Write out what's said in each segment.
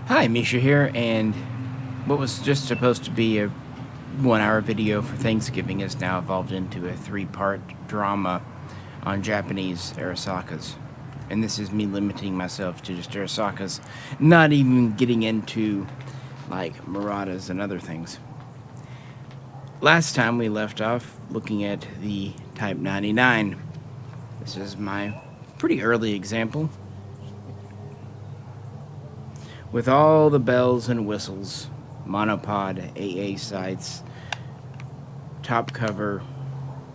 Hi, Misha here, and what was just supposed to be a 1 hour video for Thanksgiving has now evolved into a 3-part drama on Japanese Arisakas. And this is me limiting myself to just Arisakas, not even getting into like Muratas and other things. Last time we left off looking at the Type 99. This is my pretty early example. With all the bells and whistles, monopod, AA sights, top cover,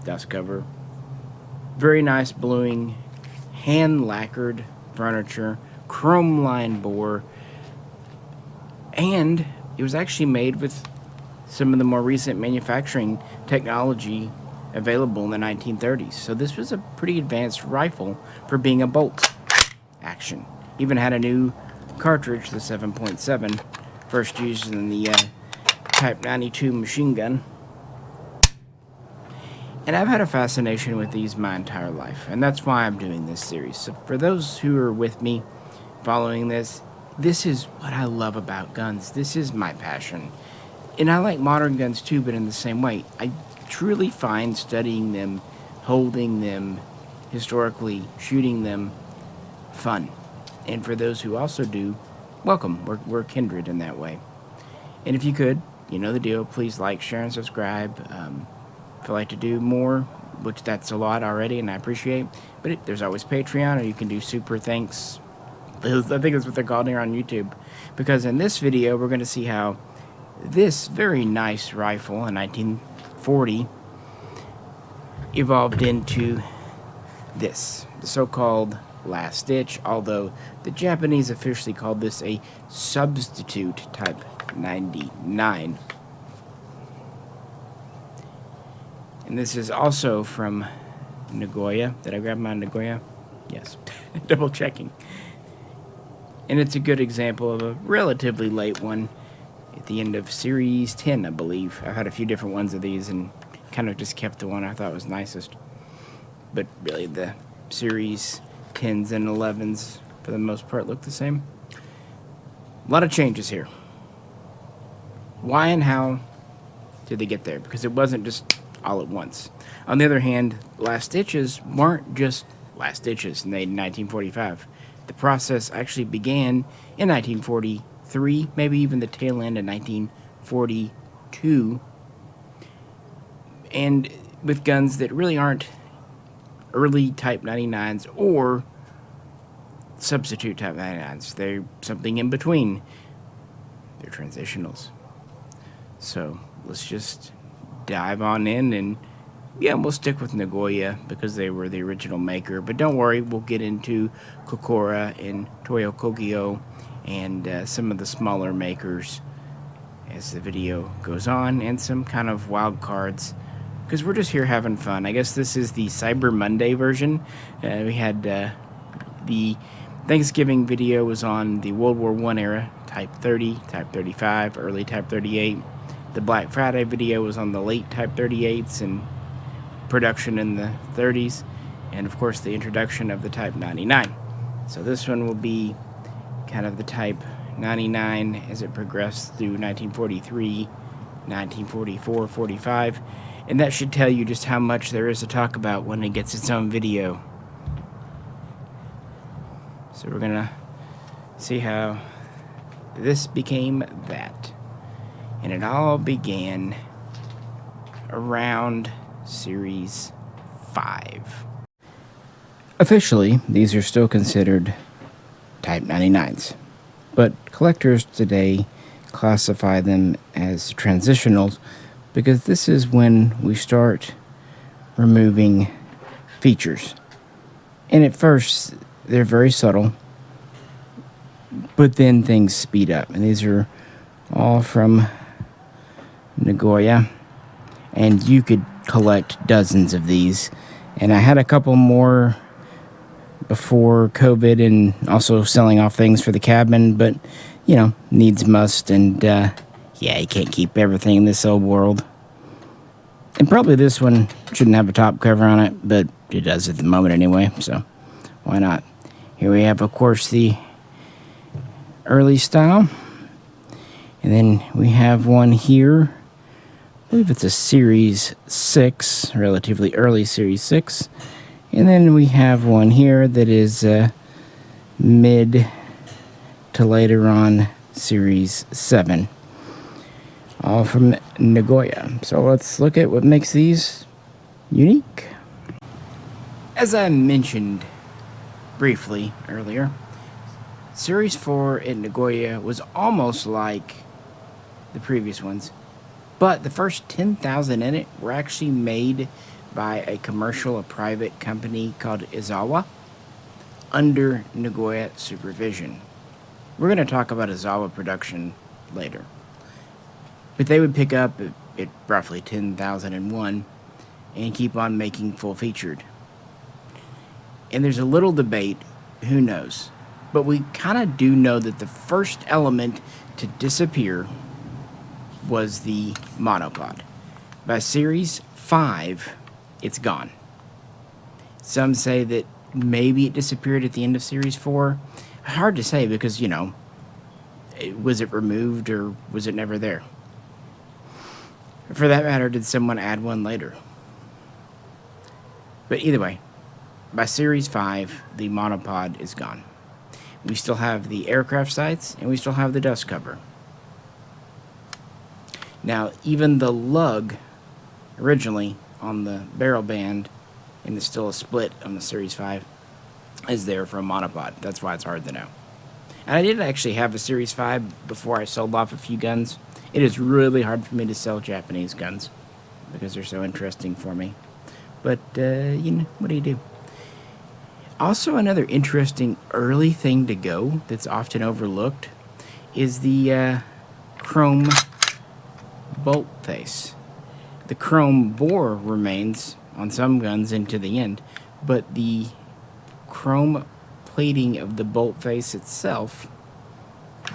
dust cover, very nice bluing, hand lacquered furniture, chrome line bore, and it was actually made with some of the more recent manufacturing technology available in the 1930s. So this was a pretty advanced rifle for being a bolt action. Even had a new cartridge, the 7.7, first used in the Type 92 machine gun. And I've had a fascination with these my entire life, and that's why I'm doing this series. So for those who are with me following this is what I love about guns. This is my passion. And I like modern guns too, but in the same way. I truly find studying them, holding them, historically shooting them, fun. And for those who also do, welcome. We're kindred in that way. And if you could, you know the deal, please like, share, and subscribe. If you'd like to do more, which that's a lot already, and I appreciate, but there's always Patreon, or you can do super thanks. I think that's what they're called here on YouTube. Because in this video, we're going to see how this very nice rifle in 1940 evolved into this, the so-called last ditch, although the Japanese officially called this a substitute Type 99. And this is also from Nagoya. Did I grab my Nagoya? Yes. Double checking. And it's a good example of a relatively late one at the end of Series 10, I believe. I've had a few different ones of these and kind of just kept the one I thought was nicest. But really the Series 10s and 11s, for the most part, look the same. A lot of changes here. Why and how did they get there? Because it wasn't just all at once. On the other hand, last ditches weren't just last ditches made in 1945. The process actually began in 1943, maybe even the tail end of 1942, and with guns that really aren't early Type 99s or substitute Type 99s. They're something in between. They're transitionals. So let's just dive on in, and yeah, we'll stick with Nagoya because they were the original maker. But don't worry, we'll get into Kokura and Toyo Kogyo and some of the smaller makers as the video goes on, and some kind of wild cards, because we're just here having fun. I guess this is the Cyber Monday version. We had the Thanksgiving video was on the World War I era, Type 30, Type 35, early Type 38. The Black Friday video was on the late Type 38s and production in the 30s. And of course the introduction of the Type 99. So this one will be kind of the Type 99 as it progressed through 1943, 1944, 45. And that should tell you just how much there is to talk about when it gets its own video. So we're gonna see how this became that. And it all began around Series 5. Officially, these are still considered Type 99s. But collectors today classify them as transitionals, because this is when we start removing features. And at first, they're very subtle, but then things speed up. And these are all from Nagoya, and you could collect dozens of these. And I had a couple more before COVID, and also selling off things for the cabin, but you know, needs must, and yeah, you can't keep everything in this old world. And probably this one shouldn't have a top cover on it, but it does at the moment anyway, so why not? Here we have, of course, the early style. And then we have one here. I believe it's a Series 6, relatively early Series 6. And then we have one here that is mid to later on Series 7. All from Nagoya. So let's look at what makes these unique. As I mentioned briefly earlier, Series 4 in Nagoya was almost like the previous ones, but the first 10,000 in it were actually made by a private company called Izawa under Nagoya supervision. We're going to talk about Izawa production later. But they would pick up at roughly 10,001 and keep on making full-featured. And there's a little debate, who knows? But we kind of do know that the first element to disappear was the monopod. By Series 5, it's gone. Some say that maybe it disappeared at the end of Series 4. Hard to say because, was it removed or was it never there? For that matter, did someone add one later? But either way, by Series 5, the monopod is gone. We still have the aircraft sights, and we still have the dust cover. Now, even the lug, originally on the barrel band, and there's still a split on the Series 5, is there for a monopod. That's why it's hard to know. And I did actually have a Series 5 before I sold off a few guns. It is really hard for me to sell Japanese guns because they're so interesting for me. But, what do you do? Also, another interesting early thing to go that's often overlooked is the chrome bolt face. The chrome bore remains on some guns into the end, but the chrome plating of the bolt face itself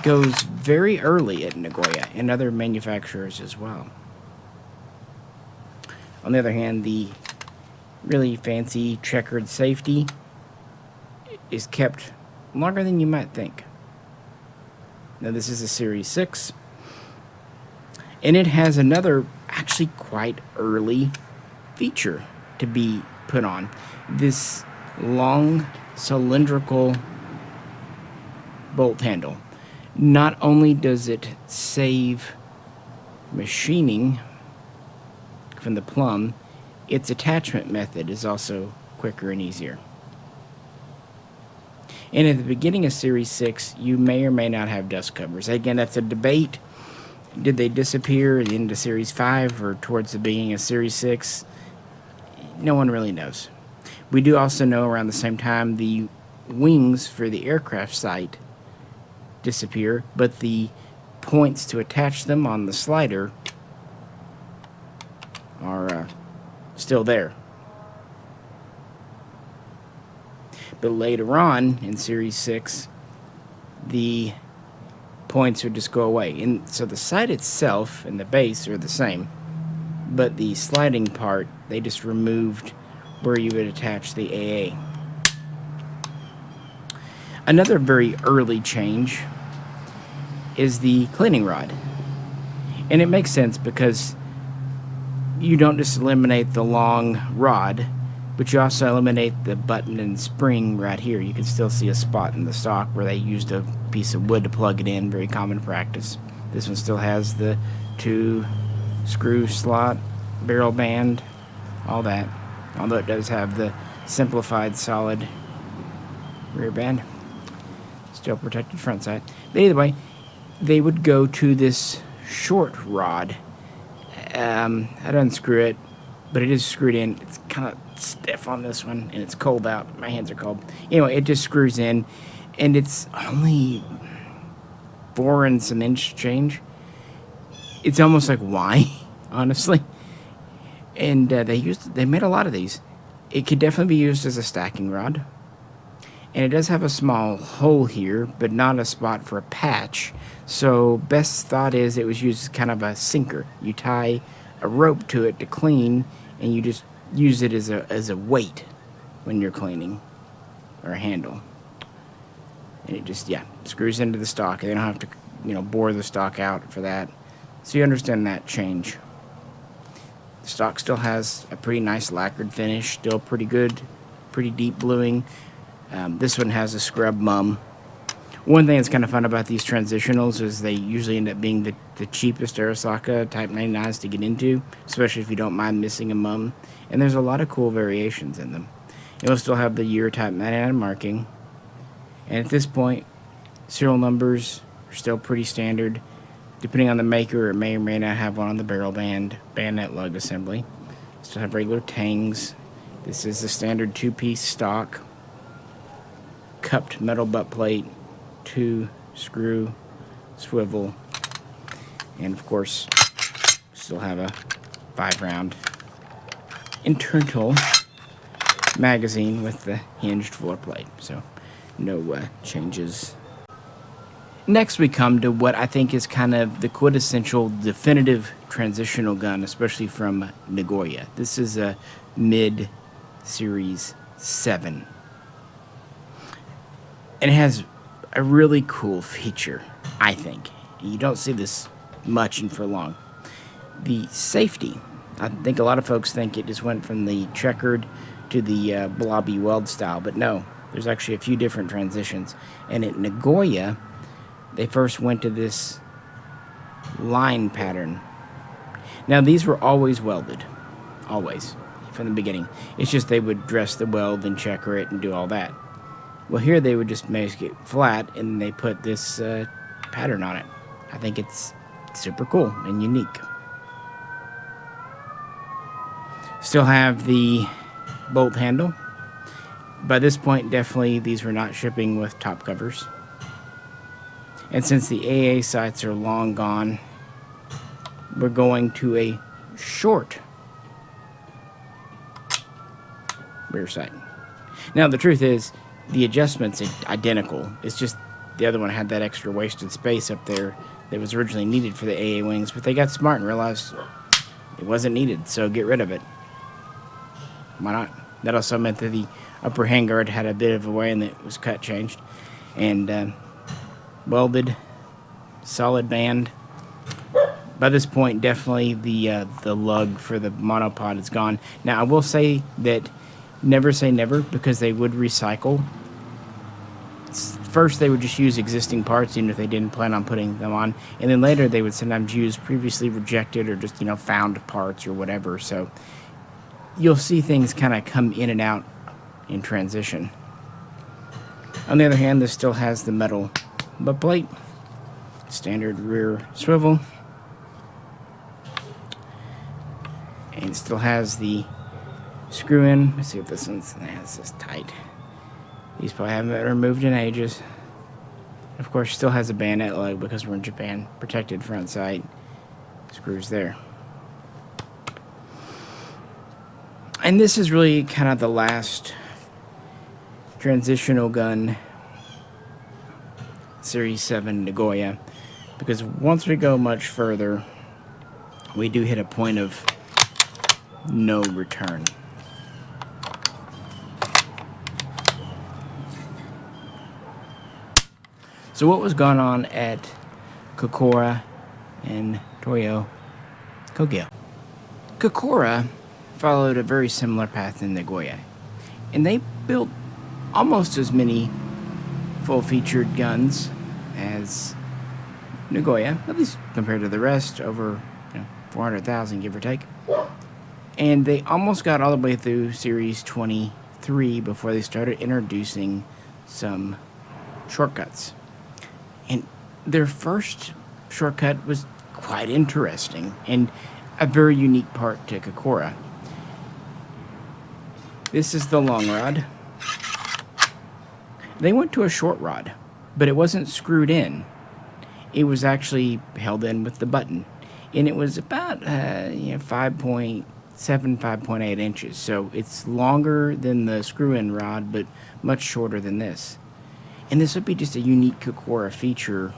goes very early at Nagoya and other manufacturers as well. On the other hand, the really fancy checkered safety is kept longer than you might think. Now, this is a Series 6, and it has another actually quite early feature to be put on. This long cylindrical bolt handle. Not only does it save machining from the plumb, its attachment method is also quicker and easier. And at the beginning of Series 6, you may or may not have dust covers. Again, that's a debate. Did they disappear into Series 5 or towards the beginning of Series 6? No one really knows. We do also know around the same time the wings for the aircraft sight disappear, but the points to attach them on the slider are still there. But later on in Series 6, the points would just go away. And so the sight itself and the base are the same, but the sliding part, they just removed where you would attach the AA. Another very early change is the cleaning rod. And it makes sense because you don't just eliminate the long rod, but you also eliminate the button and spring right here. You can still see a spot in the stock where they used a piece of wood to plug it in, very common practice. This one still has the 2 screw slot, barrel band, all that. Although it does have the simplified solid rear band. Still protected front side. But either way, they would go to this short rod. I'd unscrew it, but it is screwed in. It's kind of stiff on this one, and it's cold out. My hands are cold. Anyway, it just screws in, and it's only 4 and some inch change. It's almost like, why, honestly? And they made a lot of these. It could definitely be used as a stacking rod. And it does have a small hole here, but not a spot for a patch. So best thought is it was used as kind of a sinker. You tie a rope to it to clean, and you just use it as a weight when you're cleaning, or a handle. And it just, screws into the stock. They don't have to bore the stock out for that. So you understand that change. The stock still has a pretty nice lacquered finish, still pretty good, pretty deep bluing. This one has a scrub mum. One thing that's kind of fun about these transitionals is they usually end up being the cheapest Arisaka Type 99s to get into, especially if you don't mind missing a mum. And there's a lot of cool variations in them. It will still have the year Type 99 marking. And at this point, serial numbers are still pretty standard. Depending on the maker, it may or may not have one on the barrel band, bayonet lug assembly. Still have regular tangs. This is the standard two-piece stock. Cupped metal butt plate, 2 screw swivel, and of course, still have a 5-round internal magazine with the hinged floor plate. So, no changes. Next, we come to what I think is kind of the quintessential definitive transitional gun, especially from Nagoya. This is a mid-series 7. And it has a really cool feature, I think. You don't see this much and for long. The safety. I think a lot of folks think it just went from the checkered to the blobby weld style, but no. There's actually a few different transitions. And at Nagoya, they first went to this line pattern. Now, these were always welded. Always. From the beginning. It's just they would dress the weld and checker it and do all that. Well, here they would just make it flat, and they put this pattern on it. I think it's super cool and unique. Still have the bolt handle. By this point, definitely these were not shipping with top covers. And since the AA sights are long gone, we're going to a short rear sight. Now, the truth is, the adjustment's identical. It's just the other one had that extra wasted space up there that was originally needed for the AA wings, but they got smart and realized it wasn't needed, so get rid of it. Why not? That also meant that the upper handguard had a bit of a way and it was cut changed. And welded, solid band. By this point, definitely the lug for the monopod is gone. Now, I will say that never say never, because they would recycle. First, they would just use existing parts, even if they didn't plan on putting them on. And then later, they would sometimes use previously rejected or just, found parts or whatever. So you'll see things kind of come in and out in transition. On the other hand, this still has the metal butt plate, standard rear swivel, and it still has the screw in. Let's see if this one's, this is tight. These probably haven't been removed in ages. Of course, still has a bayonet lug because we're in Japan. Protected front sight. Screws there. And this is really kind of the last transitional gun, Series 7 Nagoya, because once we go much further, we do hit a point of no return. So what was going on at Kokura and Toyo Kogyo? Kokura followed a very similar path in Nagoya, and they built almost as many full-featured guns as Nagoya, at least compared to the rest, over 400,000, give or take. And they almost got all the way through Series 23 before they started introducing some shortcuts. And their first shortcut was quite interesting and a very unique part to Kokura. This is the long rod. They went to a short rod, but it wasn't screwed in. It was actually held in with the button. And it was about 5.7, 5.8 inches. So it's longer than the screw-in rod, but much shorter than this. And this would be just a unique Kokura feature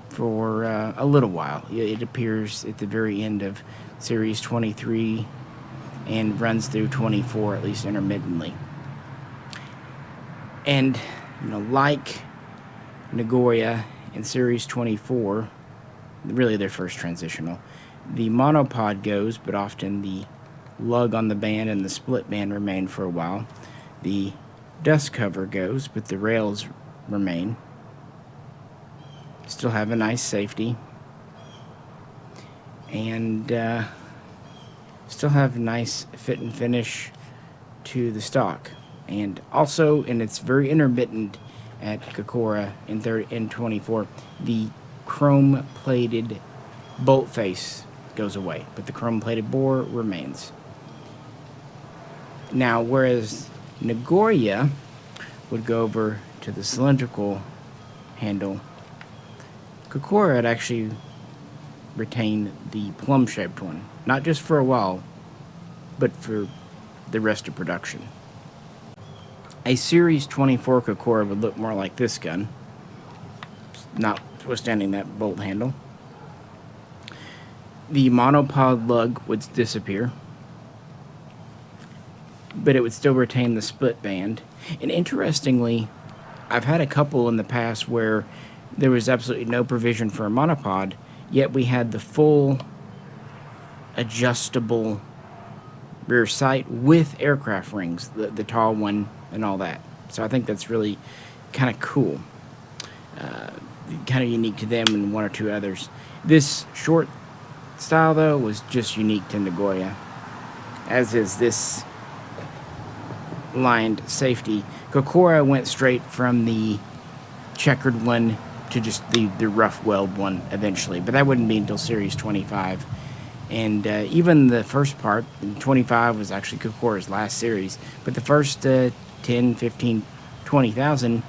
for a little while. It appears at the very end of Series 23 and runs through 24, at least intermittently. And, like Nagoya in Series 24, really their first transitional, the monopod goes, but often the lug on the band and the split band remain for a while. The dust cover goes, but the rails remain. Still have a nice safety. And still have a nice fit and finish to the stock. And also, and it's very intermittent at Kokura in 24, the chrome-plated bolt face goes away, but the chrome-plated bore remains. Now, whereas Nagoya would go over to the cylindrical handle, Kokura had actually retained the plum-shaped one, not just for a while, but for the rest of production. A Series 24 Kokura would look more like this gun, notwithstanding that bolt handle. The monopod lug would disappear, but it would still retain the split band. And interestingly, I've had a couple in the past where there was absolutely no provision for a monopod, yet we had the full adjustable rear sight with aircraft rings, the tall one and all that. So I think that's really kind of cool. Kind of unique to them and one or two others. This short style, though, was just unique to Nagoya, as is this lined safety. Kokura went straight from the checkered one to just the rough weld one eventually, but that wouldn't be until Series 25. And even the first part, 25 was actually Kokura's last series, but the first 10, 15, 20,000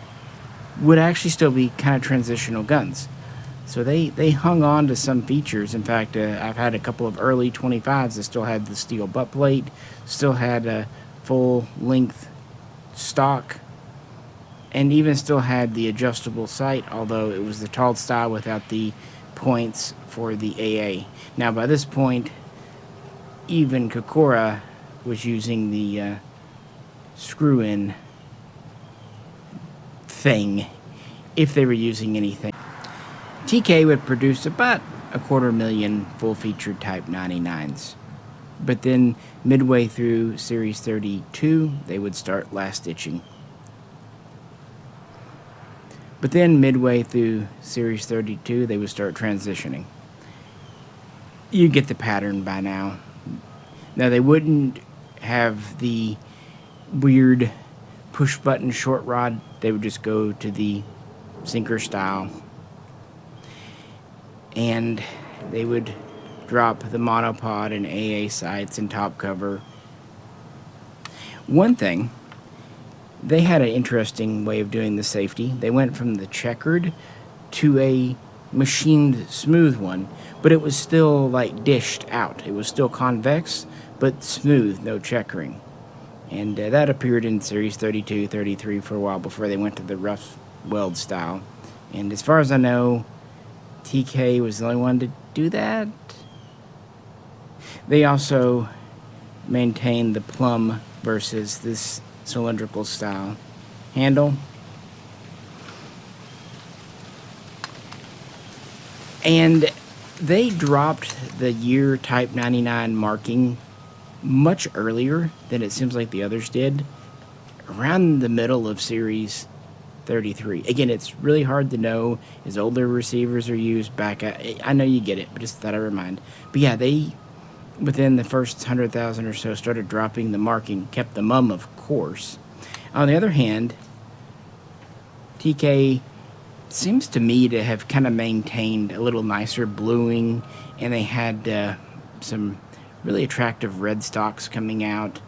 would actually still be kind of transitional guns. So they hung on to some features. In fact, I've had a couple of early 25s that still had the steel butt plate, still had a full-length stock, and even still had the adjustable sight, although it was the tall style without the points for the AA. Now, by this point, even Kokura was using the screw-in thing, if they were using anything. TK would produce about 250,000 full-featured Type 99s. But then, midway through Series 32, they would start last-ditching. But then, midway through Series 32, they would start transitioning. You get the pattern by now. Now, they wouldn't have the weird push-button short rod. They would just go to the sinker style. And they would drop the monopod and AA sights and top cover. One thing, they had an interesting way of doing the safety. They went from the checkered to a machined smooth one, but it was still like dished out. It was still convex, but smooth, no checkering. And that appeared in Series 32, 33 for a while before they went to the rough weld style. And as far as I know, TK was the only one to do that. They also maintained the plum versus this cylindrical style handle. And they dropped the year Type 99 marking much earlier than it seems like the others did, around the middle of Series 33. Again, it's really hard to know as older receivers are used back at, I know you get it, but just thought I remind. But yeah, they, within the first 100,000 or so, started dropping the marking, kept the mum, of course. On the other hand, TK seems to me to have kind of maintained a little nicer bluing, and they had some really attractive red stocks coming out.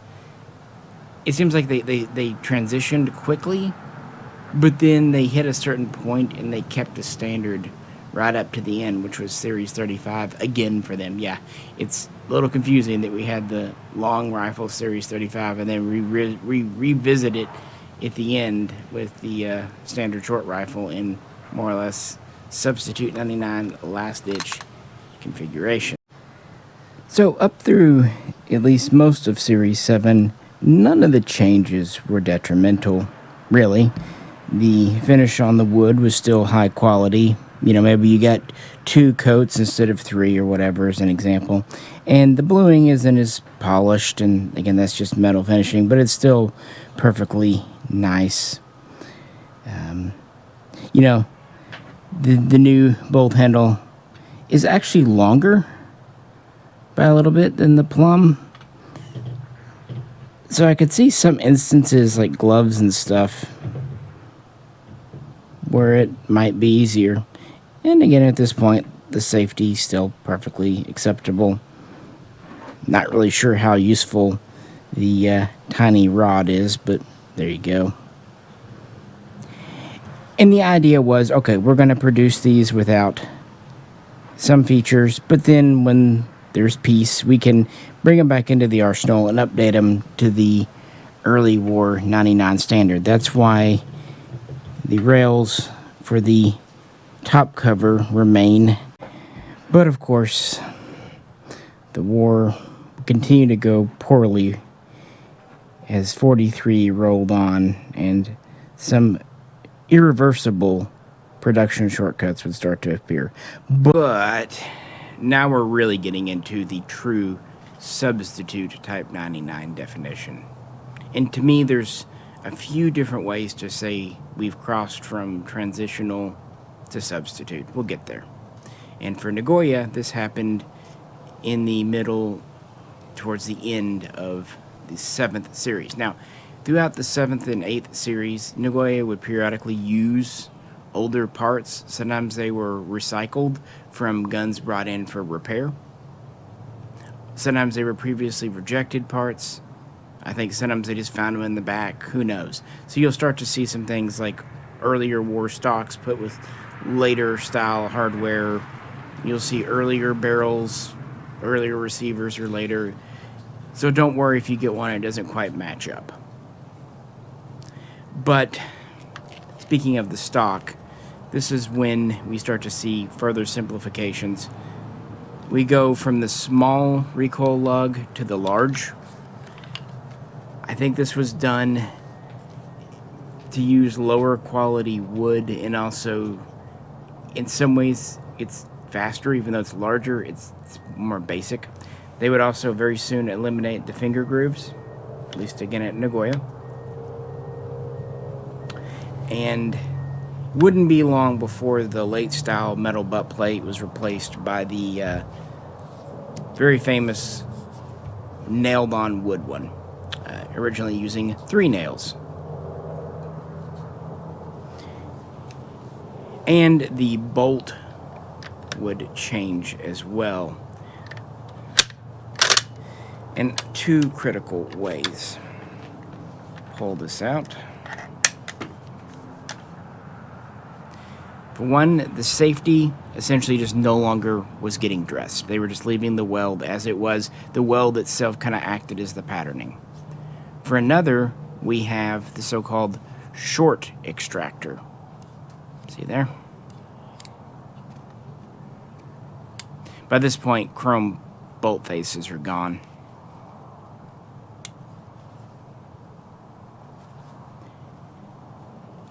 It seems like they transitioned quickly, but then they hit a certain point and they kept the standard right up to the end, which was Series 35 again for them. Yeah, it's a little confusing that we had the long rifle Series 35 and then revisit it at the end with the standard short rifle in more or less substitute 99 last ditch configuration. So up through at least most of Series 7, none of the changes were detrimental, really. The finish on the wood was still high quality, You know, maybe you got 2 coats instead of 3 or whatever as an example. And the bluing isn't as polished, and again, that's just metal finishing, but it's still perfectly nice. You know, the new bolt handle is actually longer by a little bit than the plum. So I could see some instances like gloves and stuff where it might be easier. And again, at this point, the safety is still perfectly acceptable. Not really sure how useful the tiny rod is, but there you go. And the idea was, okay, we're going to produce these without some features, but then when there's peace, we can bring them back into the arsenal and update them to the early war 99 standard. That's why the rails for the top cover remain. But of course, the war continued to go poorly as 43 rolled on, and some irreversible production shortcuts would start to appear. But now we're really getting into the true substitute Type 99 definition. And to me, there's a few different ways to say we've crossed from transitional to substitute. We'll get there. And for Nagoya, this happened in the middle, towards the end of the 7th series. Now, throughout the 7th and 8th series, Nagoya would periodically use older parts. Sometimes they were recycled from guns brought in for repair. Sometimes they were previously rejected parts. I think sometimes they just found them in the back. Who knows? So you'll start to see some things like earlier war stocks put with later style hardware. You'll see earlier barrels, earlier receivers, or later. So don't worry if you get one that doesn't quite match up. But speaking of the stock, this is when we start to see further simplifications. We go from the small recoil lug to the large. I think this was done to use lower quality wood, and also in some ways it's faster, even though it's larger, it's more basic. They would also very soon eliminate the finger grooves, at least again at Nagoya. And wouldn't be long before the late style metal butt plate was replaced by the very famous nailed on wood one, originally using 3 nails. And the bolt would change as well in 2 critical ways. Pull this out. For one, the safety essentially just no longer was getting dressed. They were just leaving the weld as it was. The weld itself kind of acted as the patterning. For another, we have the so-called short extractor. See there? By this point, chrome bolt faces are gone.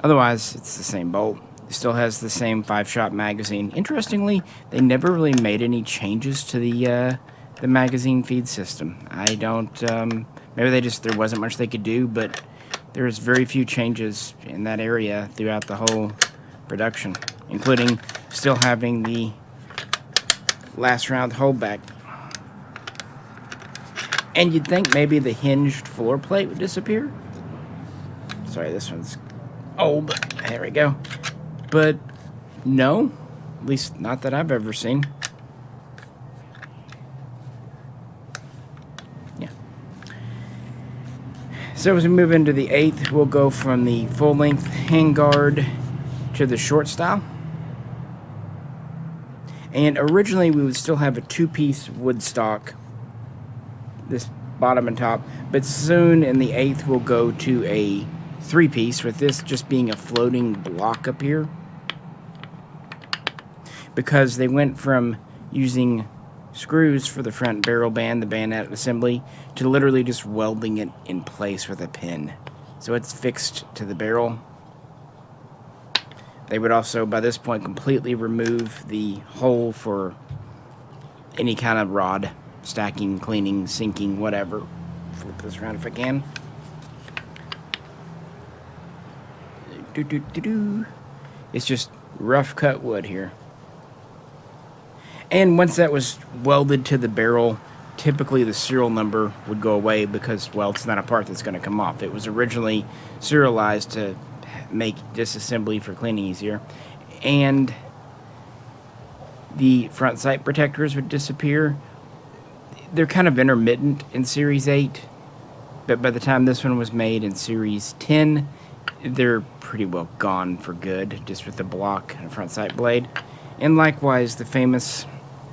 Otherwise, it's the same bolt. It still has the same 5-shot magazine. Interestingly, they never really made any changes to the magazine feed system. I don't, maybe there wasn't much they could do, but there's very few changes in that area throughout the whole production, including still having the last round holdback. And you'd think maybe the hinged floor plate would disappear. Sorry, this one's old. There we go. But no, at least not that I've ever seen. Yeah. So as we move into the 8th, we'll go from the full-length handguard to the short style. And originally we would still have a 2-piece wood stock, this bottom and top, but soon in the 8th we'll go to a 3-piece, with this just being a floating block up here, because they went from using screws for the front barrel band, the bayonet assembly, to literally just welding it in place with a pin. So it's fixed to the barrel. They would also, by this point, completely remove the hole for any kind of rod, stacking, cleaning, sinking, whatever. Flip this around if I can. It's just rough cut wood here. And once that was welded to the barrel, typically the serial number would go away because, well, it's not a part that's going to come off. It was originally serialized to make disassembly for cleaning easier. And the front sight protectors would disappear. They're kind of intermittent in Series 8, but by the time this one was made in Series 10, they're pretty well gone for good, just with the block and front sight blade. And likewise, the famous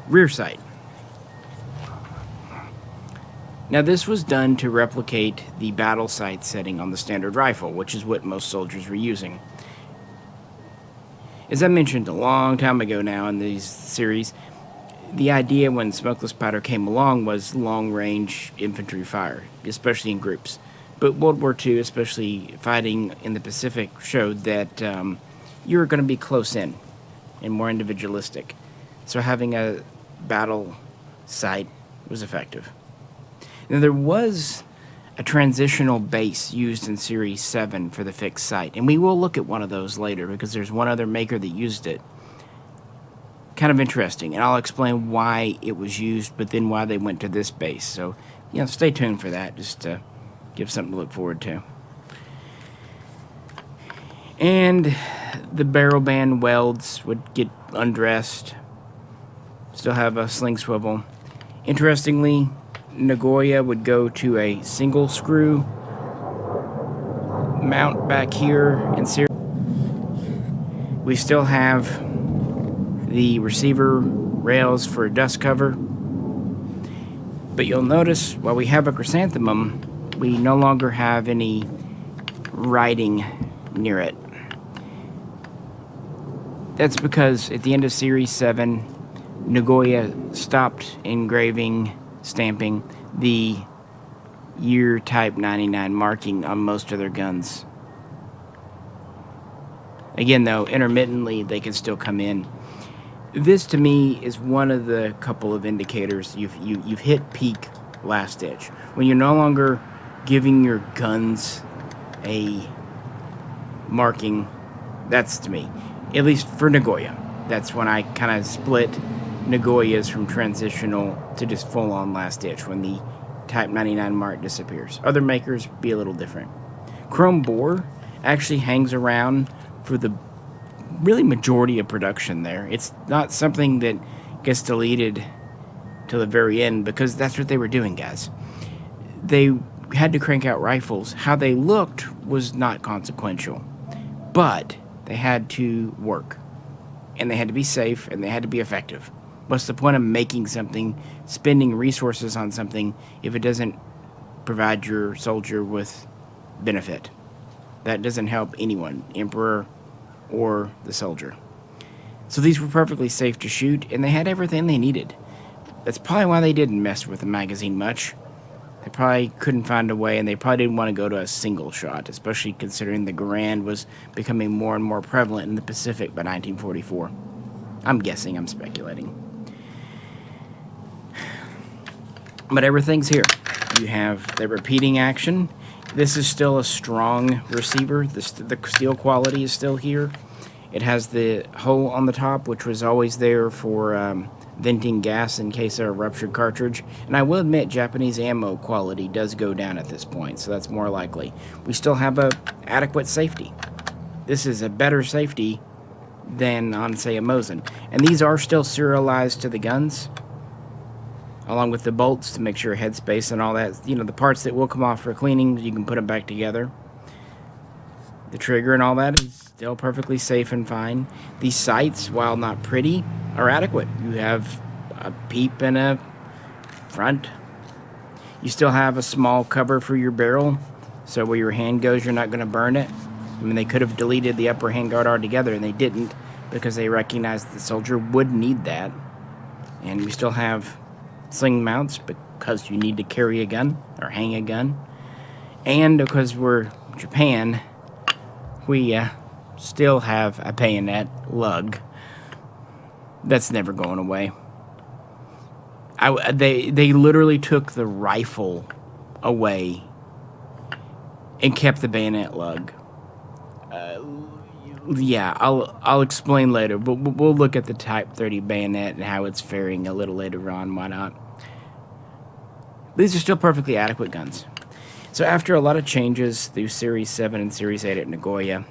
rear sight. Now, this was done to replicate the battle sight setting on the standard rifle, which is what most soldiers were using. As I mentioned a long time ago now in these series, the idea when smokeless powder came along was long-range infantry fire, especially in groups. But World War II, especially fighting in the Pacific, showed that you were going to be close in and more individualistic. So having a battle sight was effective. Now, there was a transitional base used in Series 7 for the fixed sight, and we will look at one of those later because there's one other maker that used it. Kind of interesting, and I'll explain why it was used, but then why they went to this base. So, stay tuned for that, just to give something to look forward to. And the barrel band welds would get undressed, still have a sling swivel. Interestingly, Nagoya would go to a single screw mount back here in Series. We still have the receiver rails for dust cover, but you'll notice while we have a chrysanthemum, we no longer have any writing near it. That's because at the end of Series 7, Nagoya stopped engraving, stamping the year Type 99 marking on most of their guns. Again, though, intermittently they can still come in. This, to me, is one of the couple of indicators you've hit peak last ditch. When you're no longer giving your guns a marking, that's, to me, at least for Nagoya, that's when I kind of split Nagoya's from transitional to just full-on last ditch, when the Type 99 mark disappears. Other makers be a little different. Chrome bore actually hangs around for the really majority of production there. It's not something that gets deleted till the very end because that's what they were doing, guys. They had to crank out rifles. How they looked was not consequential, but they had to work, and they had to be safe, and they had to be effective. What's the point of making something, spending resources on something, if it doesn't provide your soldier with benefit? That doesn't help anyone, Emperor or the soldier. So these were perfectly safe to shoot, and they had everything they needed. That's probably why they didn't mess with the magazine much. They probably couldn't find a way, and they probably didn't want to go to a single shot, especially considering the Garand was becoming more and more prevalent in the Pacific by 1944. I'm guessing, I'm speculating. But everything's here. You have the repeating action. This is still a strong receiver. The steel quality is still here. It has the hole on the top, which was always there for venting gas in case of a ruptured cartridge. And I will admit, Japanese ammo quality does go down at this point, so that's more likely. We still have a adequate safety. This is a better safety than on, say, a Mosin. And these are still serialized to the guns, along with the bolts to make sure headspace and all that. The parts that will come off for cleaning, you can put them back together. The trigger and all that is still perfectly safe and fine. These sights, while not pretty, are adequate. You have a peep and a front. You still have a small cover for your barrel, so where your hand goes, you're not going to burn it. I mean, they could have deleted the upper handguard altogether, and they didn't, because they recognized the soldier would need that. And we still have sling mounts because you need to carry a gun or hang a gun, and because we're Japan, we still have a bayonet lug. That's never going away. They literally took the rifle away and kept the bayonet lug. Yeah, I'll explain later, but we'll look at the Type 30 bayonet and how it's faring a little later on. Why not? These are still perfectly adequate guns. So after a lot of changes through Series 7 and Series 8 at Nagoya,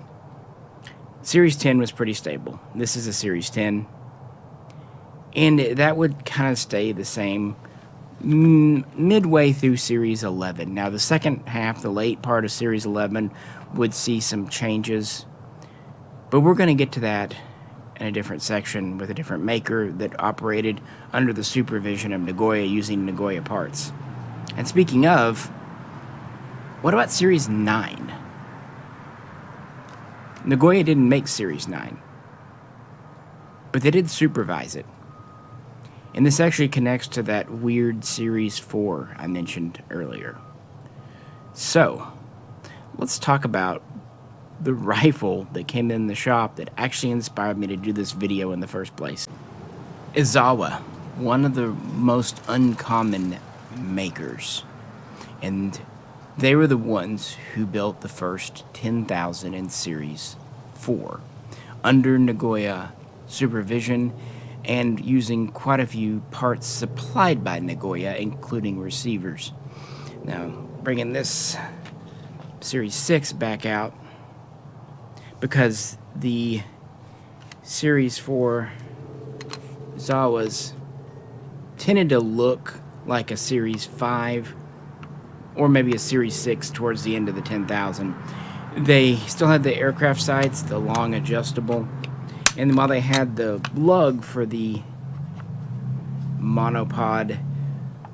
Series 10 was pretty stable. This is a Series 10. And that would kind of stay the same midway through Series 11. Now, the second half, the late part of Series 11, would see some changes. But we're going to get to that in a different section with a different maker that operated under the supervision of Nagoya using Nagoya parts. And speaking of, what about Series 9? Nagoya didn't make Series 9, but they did supervise it. And this actually connects to that weird Series 4 I mentioned earlier. So, let's talk about the rifle that came in the shop that actually inspired me to do this video in the first place. Izawa, one of the most uncommon makers. And they were the ones who built the first 10,000 in Series 4 under Nagoya supervision and using quite a few parts supplied by Nagoya, including receivers. Now, bringing this Series 6 back out, because the Series 4 Zawas tended to look like a Series 5 or maybe a Series 6 towards the end of the 10,000. They still had the aircraft sights, the long adjustable, and while they had the lug for the monopod,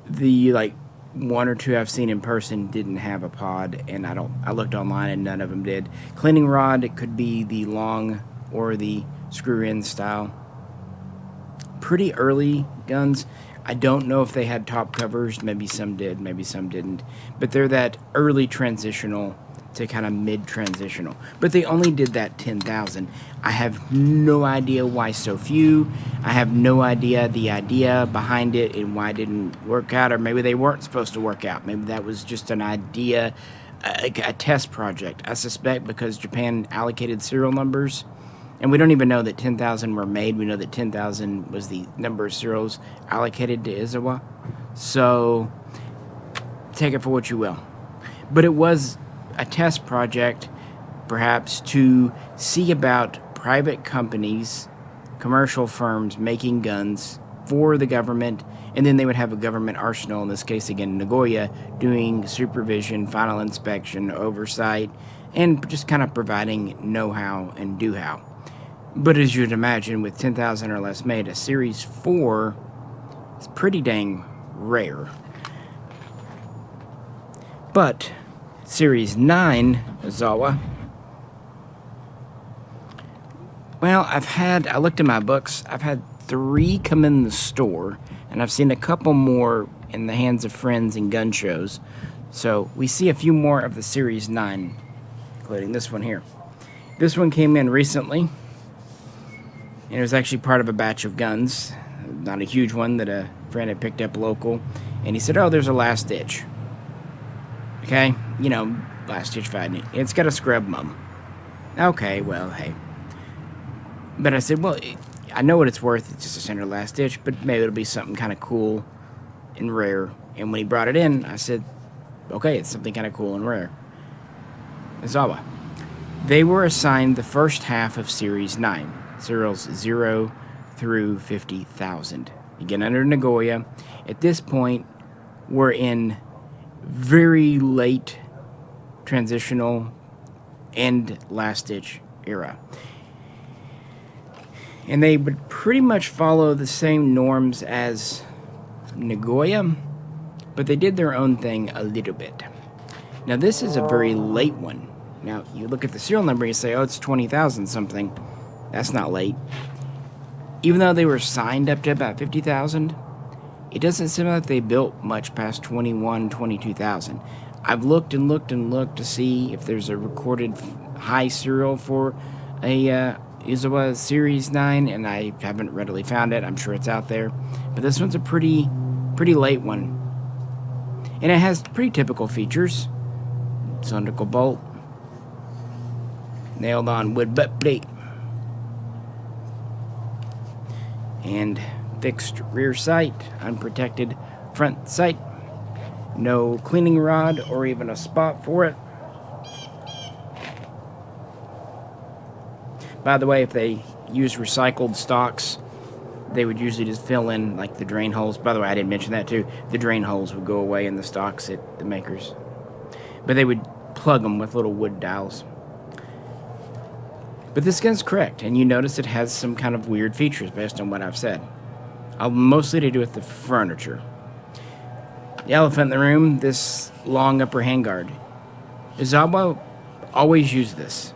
the like one or two I've seen in person didn't have a pod, and I looked online and none of them did. Cleaning rod, it could be the long or the screw-in style. Pretty early guns. I don't know if they had top covers. Maybe some did, maybe some didn't. But they're that early transitional to kind of mid-transitional. But they only did that 10,000. I have no idea why so few. I have no idea the idea behind it and why it didn't work out. Or maybe they weren't supposed to work out. Maybe that was just an idea, a test project. I suspect because Japan allocated serial numbers. And we don't even know that 10,000 were made. We know that 10,000 was the number of serials allocated to Izawa. So, take it for what you will. But it was a test project, perhaps, to see about private companies, commercial firms making guns for the government, and then they would have a government arsenal, in this case, again, Nagoya, doing supervision, final inspection, oversight, and just kind of providing know-how and do-how. But as you'd imagine, with 10,000 or less made, a Series 4 is pretty dang rare. But Series 9 Izawa, well, I looked in my books, I've had 3 come in the store, and I've seen a couple more in the hands of friends and gun shows. So we see a few more of the Series 9, including this one here. This one came in recently. And it was actually part of a batch of guns, not a huge one, that a friend had picked up local. And he said, oh, there's a last ditch. Okay, you know, last ditch fighting. It's got a scrub mum. Okay, well, hey. But I said, well, I know what it's worth. It's just a standard last ditch, but maybe it'll be something kind of cool and rare. And when he brought it in, I said, okay, it's something kind of cool and rare. Izawa. They were assigned the first half of Series 9. Serials 0 through 50,000. Again, under Nagoya. At this point, we're in very late transitional and last-ditch era. And they would pretty much follow the same norms as Nagoya, but they did their own thing a little bit. Now, this is a very late one. Now, you look at the serial number and you say, oh, it's 20,000 something. That's not late. Even though they were signed up to about 50,000, it doesn't seem like they built much past 21, 22,000. I've looked and looked and looked to see if there's a recorded high serial for a Izawa Series 9, and I haven't readily found it. I'm sure it's out there. But this one's a pretty late one. And it has pretty typical features. Cylindrical bolt. Nailed on wood butt plate. And fixed rear sight. Unprotected front sight. No cleaning rod or even a spot for it. By the way, if they use recycled stocks, they would usually just fill in like the drain holes. By the way, I didn't mention that too. The drain holes would go away in the stocks at the makers. But they would plug them with little wood dowels. But this gun's correct, and you notice it has some kind of weird features based on what I've said. Mostly to do with the furniture. The elephant in the room, this long upper handguard. Izawa always used this.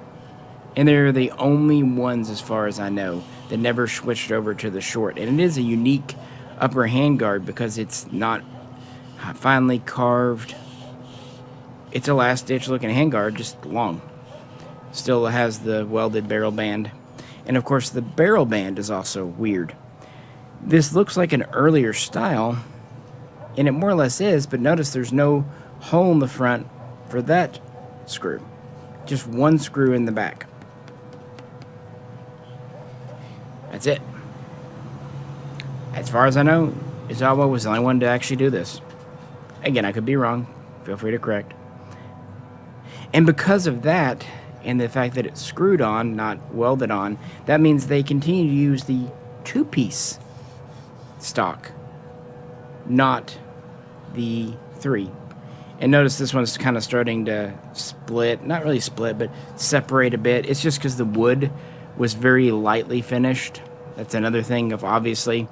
And they're the only ones, as far as I know, that never switched over to the short. And it is a unique upper handguard because it's not finely carved. It's a last-ditch looking handguard, just long. Still has the welded barrel band. And, of course, the barrel band is also weird. This looks like an earlier style, and it more or less is, but notice there's no hole in the front for that screw. Just one screw in the back. That's it. As far as I know, Izawa was the only one to actually do this. Again, I could be wrong. Feel free to correct. And because of that, and the fact that it's screwed on, not welded on, that means they continue to use the two-piece stock, not the 3. And notice this one's kind of starting to split. Not really split, but separate a bit. It's just because the wood was very lightly finished. That's another thing of, obviously,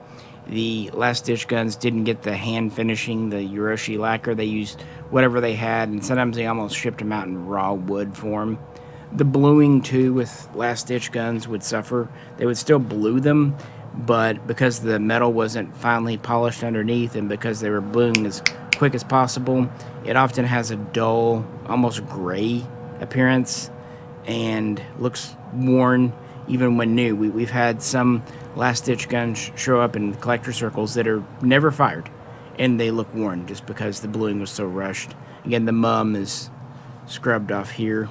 the last-ditch guns didn't get the hand finishing, the Uroshi lacquer. They used whatever they had, and sometimes they almost shipped them out in raw wood form. The bluing, too, with last-ditch guns would suffer. They would still blue them, but because the metal wasn't finely polished underneath and because they were bluing as quick as possible, it often has a dull, almost gray appearance and looks worn even when new. We've had some last-ditch guns show up in collector circles that are never fired, and they look worn just because the bluing was so rushed. Again, the mum is scrubbed off here.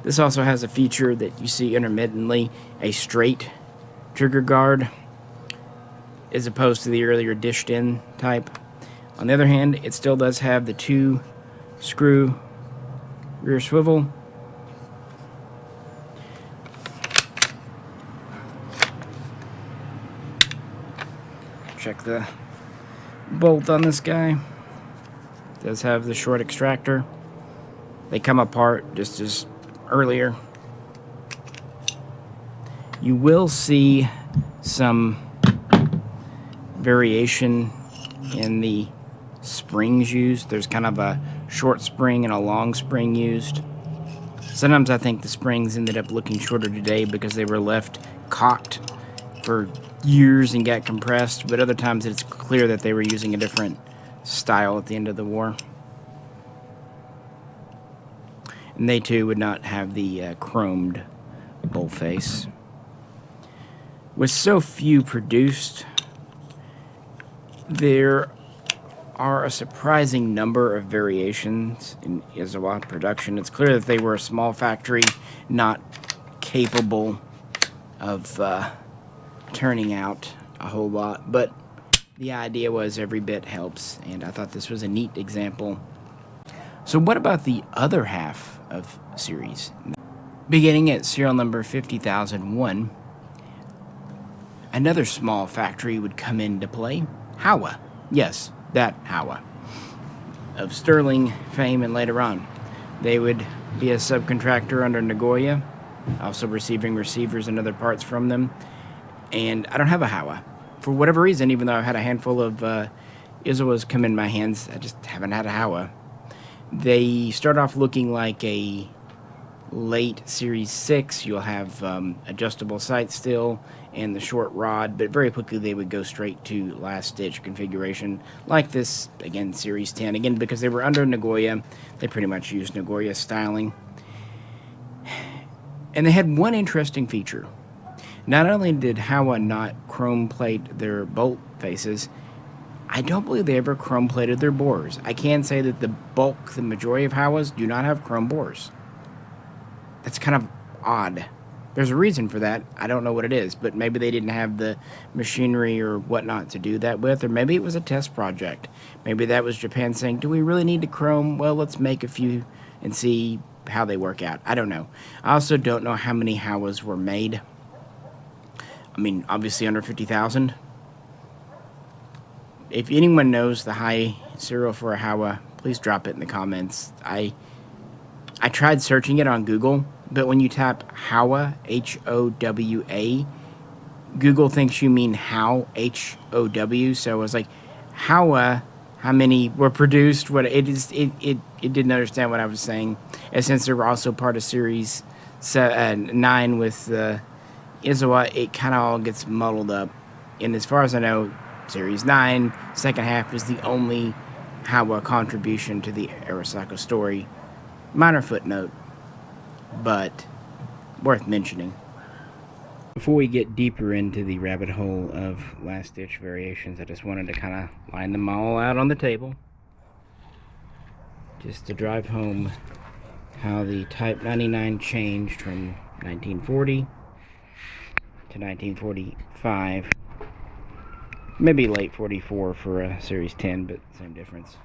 This also has a feature that you see intermittently, a straight trigger guard, as opposed to the earlier dished-in type. On the other hand, it still does have the 2-screw rear swivel. Check the bolt on this guy. It does have the short extractor. They come apart just as earlier. You will see some variation in the springs used. There's kind of a short spring and a long spring used. Sometimes I think the springs ended up looking shorter today because they were left cocked for years and got compressed, but other times it's clear that they were using a different style at the end of the war. And they too would not have the chromed bolt face. With so few produced, there are a surprising number of variations in Izawa production. It's clear that they were a small factory, not capable of turning out a whole lot, but the idea was every bit helps, and I thought this was a neat example. So what about the other half of series? Beginning at serial number 50,001, another small factory would come into play. Howa. Yes, that Howa. Of sterling fame and later on. They would be a subcontractor under Nagoya, also receiving receivers and other parts from them. And I don't have a Howa. For whatever reason, even though I've had a handful of Izawas come in my hands, I just haven't had a Howa. They start off looking like a late Series 6. You'll have adjustable sights still and the short rod, but very quickly they would go straight to last-ditch configuration like this, again, Series 10. Again, because they were under Nagoya, they pretty much used Nagoya styling. And they had one interesting feature. Not only did Howa not chrome plate their bolt faces, I don't believe they ever chrome plated their bores. I can say that the majority of Howas do not have chrome bores. That's kind of odd. There's a reason for that. I don't know what it is, but maybe they didn't have the machinery or whatnot to do that with, or maybe it was a test project. Maybe that was Japan saying, do we really need to chrome? Well, let's make a few and see how they work out. I don't know. I also don't know how many Howas were made. I mean, obviously under 50,000. If anyone knows the high serial for a Howa, please drop it in the comments. I tried searching it on Google, but when you tap Howa, H-O-W-A, Google thinks you mean how, H-O-W. So I was like, Howa, how many were produced? What it didn't understand what I was saying. And since they were also part of Series 9 with Izawa, it kind of all gets muddled up. And as far as I know, Series 9, second half, is the only Howa contribution to the Arisaka story. Minor footnote, but worth mentioning. Before we get deeper into the rabbit hole of last-ditch variations, I just wanted to kind of line them all out on the table, just to drive home how the Type 99 changed from 1940 to 1945. Maybe late 44 for a Series 10, but same difference.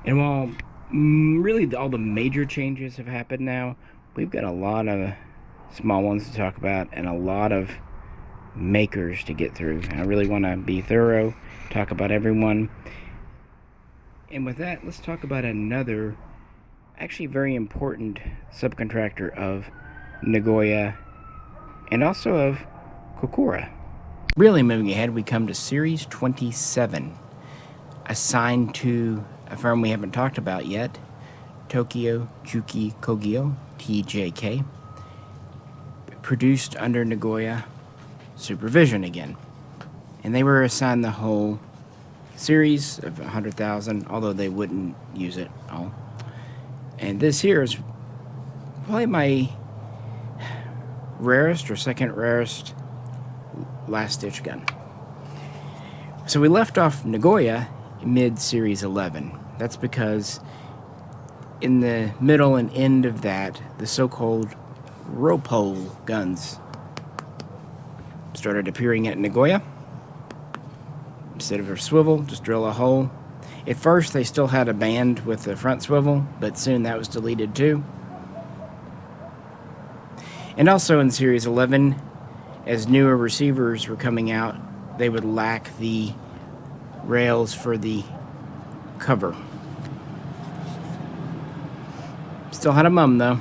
And while really all the major changes have happened now, we've got a lot of small ones to talk about and a lot of makers to get through. I really want to be thorough, talk about everyone. And with that, let's talk about another actually very important subcontractor of Nagoya and also of Kokura. Really moving ahead, we come to Series 27, assigned to a firm we haven't talked about yet, Tokyo Juki Kogyo, TJK, produced under Nagoya supervision again. And they were assigned the whole series of 100,000, although they wouldn't use it all. And this here is probably my rarest or second rarest last-ditch gun. So we left off Nagoya mid-Series 11. That's because in the middle and end of that, the so-called Ropole guns started appearing at Nagoya. Instead of a swivel, just drill a hole. At first, they still had a band with the front swivel, but soon that was deleted too. And also in Series 11, as newer receivers were coming out, they would lack the rails for the cover. Still had a mum though.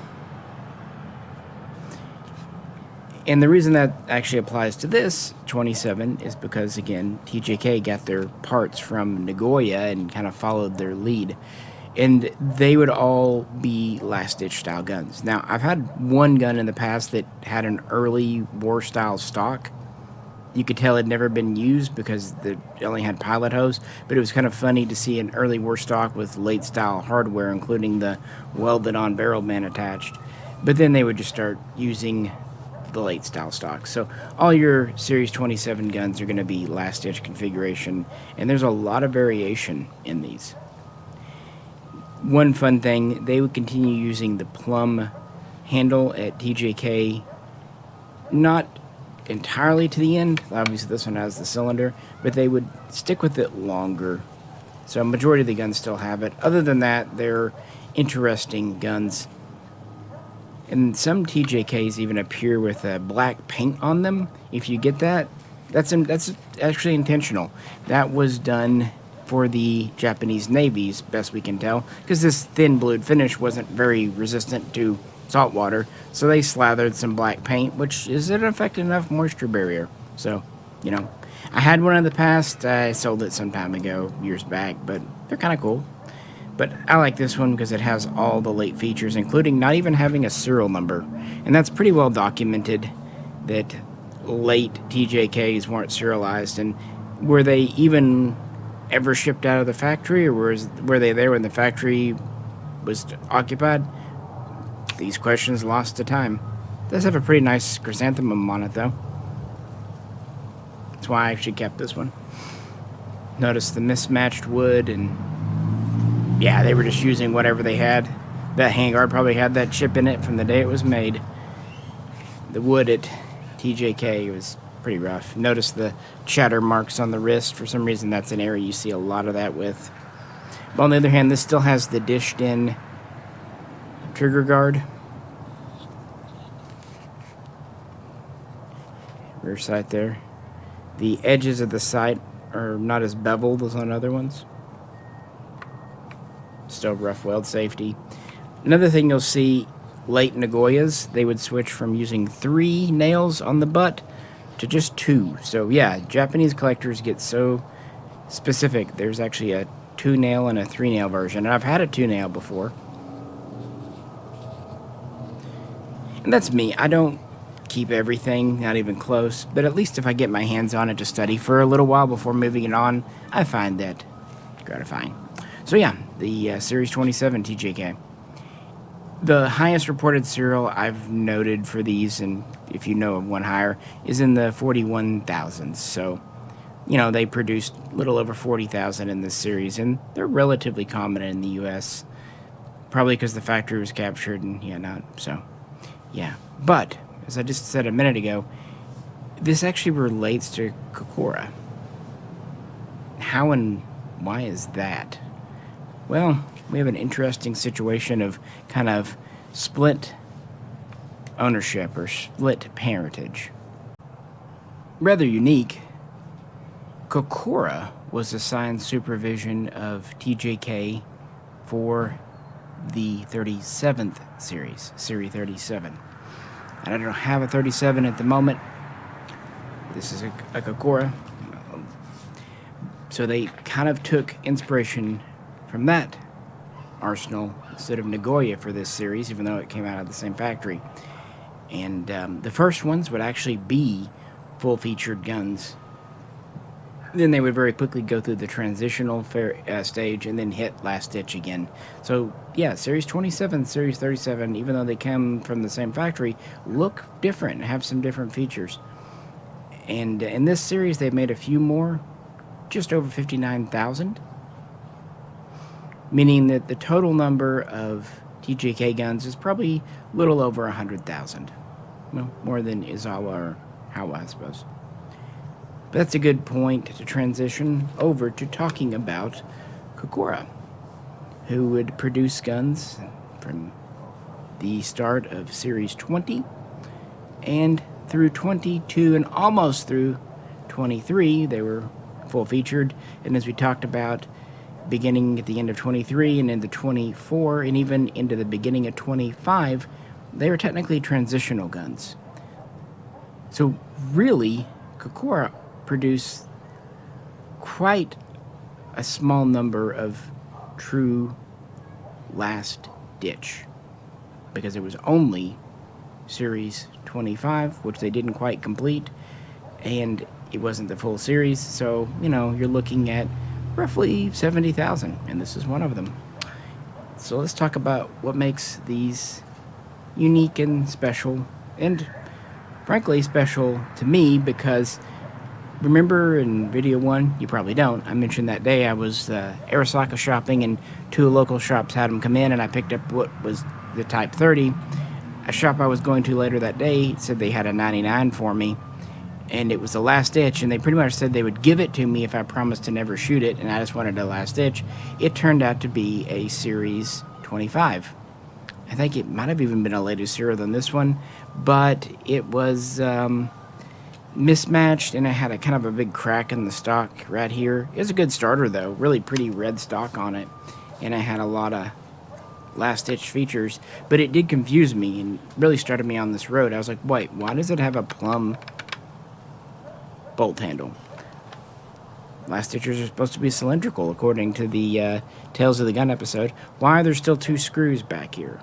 And the reason that actually applies to this 27 is because, again, TJK got their parts from Nagoya and kind of followed their lead. And they would all be last-ditch style guns. Now, I've had one gun in the past that had an early war-style stock. You could tell it had never been used because it only had pilot hose, but it was kind of funny to see an early war stock with late-style hardware, including the welded-on barrel man attached. But then they would just start using the late-style stock. So all your Series 27 guns are going to be last-ditch configuration, and there's a lot of variation in these. One fun thing, they would continue using the plum handle at TJK, not entirely to the end. Obviously this one has the cylinder, but they would stick with it longer. So a majority of the guns still have it. Other than that, they're interesting guns. And some TJKs even appear with black paint on them. If you get that, that's actually intentional. That was done for the Japanese Navy's, best we can tell, because this thin blued finish wasn't very resistant to salt water, so they slathered some black paint, which is an effective enough moisture barrier. So, you know, I had one in the past. I sold it some time ago, years back, but they're kind of cool. But I like this one because it has all the late features, including not even having a serial number. And that's pretty well documented that late TJKs weren't serialized. And were they even ever shipped out of the factory, or were they there when the factory was occupied, these questions lost to time. It does have a pretty nice chrysanthemum on it, though. That's why I actually kept this one. Notice the mismatched wood, and yeah, they were just using whatever they had. That handguard probably had that chip in it from the day it was made. The wood at TJK was pretty rough. Notice the chatter marks on the wrist. For some reason, that's an area you see a lot of that with. But on the other hand, this still has the dished-in trigger guard. Rear sight there. The edges of the sight are not as beveled as on other ones. Still rough weld safety. Another thing you'll see, late Nagoyas, they would switch from using 3 nails on the butt to just 2. So yeah, Japanese collectors get so specific. There's actually a 2-nail and a 3-nail version, and I've had a 2-nail before. And that's me. I don't keep everything, not even close, but at least if I get my hands on it to study for a little while before moving it on, I find that gratifying. So yeah, the Series 27 TJK. The highest reported serial I've noted for these, and if you know of one higher, is in the 41,000s. So, you know, they produced a little over 40,000 in this series, and they're relatively common in the U.S. Probably because the factory was captured and so, yeah. But, as I just said a minute ago, this actually relates to Kokura. How and why is that? Well, we have an interesting situation of kind of split ownership or split parentage. Rather unique, Kokura was assigned supervision of TJK for the 37th series, Series 37. And I don't have a 37 at the moment. This is a Kokura. So they kind of took inspiration from that arsenal instead of Nagoya for this series, even though it came out of the same factory. And the first ones would actually be full-featured guns. Then they would very quickly go through the transitional stage and then hit last ditch again. So, yeah, Series 27, Series 37, even though they come from the same factory, look different and have some different features. And in this series, they've made a few more, just over 59,000, meaning that the total number of TJK guns is probably a little over 100,000. Well, more than Izawa or Hawa, I suppose. But that's a good point to transition over to talking about Kokura, who would produce guns from the start of Series 20 and through 22 and almost through 23. They were full-featured, and as we talked about, beginning at the end of 23 and into 24 and even into the beginning of 25, they were technically transitional guns. So really, Kokura produced quite a small number of true last ditch, because it was only Series 25, which they didn't quite complete, and it wasn't the full series, so, you know, you're looking at roughly 70,000, and this is one of them. So let's talk about what makes these unique and special, and frankly special to me, because remember in video 1, you probably don't, I mentioned that day I was Arisaka shopping, and 2 local shops had them come in, and I picked up what was the Type 30. A shop I was going to later that day said they had a 99 for me, and it was the last ditch, and they pretty much said they would give it to me if I promised to never shoot it, and I just wanted a last ditch. It turned out to be a Series 25. I think it might have even been a later serial than this one, but it was mismatched, and it had a kind of a big crack in the stock right here. It was a good starter, though. Really pretty red stock on it, and it had a lot of last-ditch features, but it did confuse me and really started me on this road. I was like, wait, why does it have a plumb bolt handle? Last stitchers are supposed to be cylindrical, according to the Tales of the Gun episode. Why are there still 2 screws back here?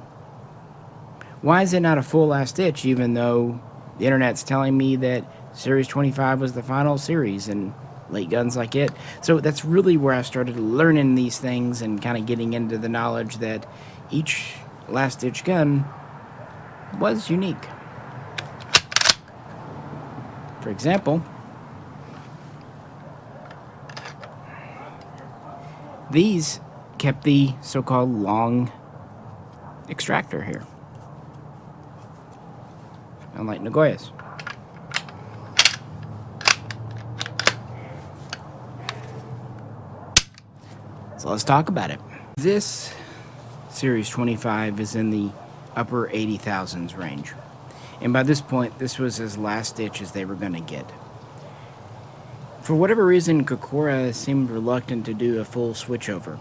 Why is it not a full last stitch, even though the internet's telling me that Series 25 was the final series and late guns like it? So that's really where I started learning these things and kind of getting into the knowledge that, each last-ditch gun was unique. For example, these kept the so-called long extractor here, unlike Nagoya's. So let's talk about it. This Series 25 is in the upper 80,000s range. And by this point, this was as last ditch as they were going to get. For whatever reason, Kokura seemed reluctant to do a full switchover.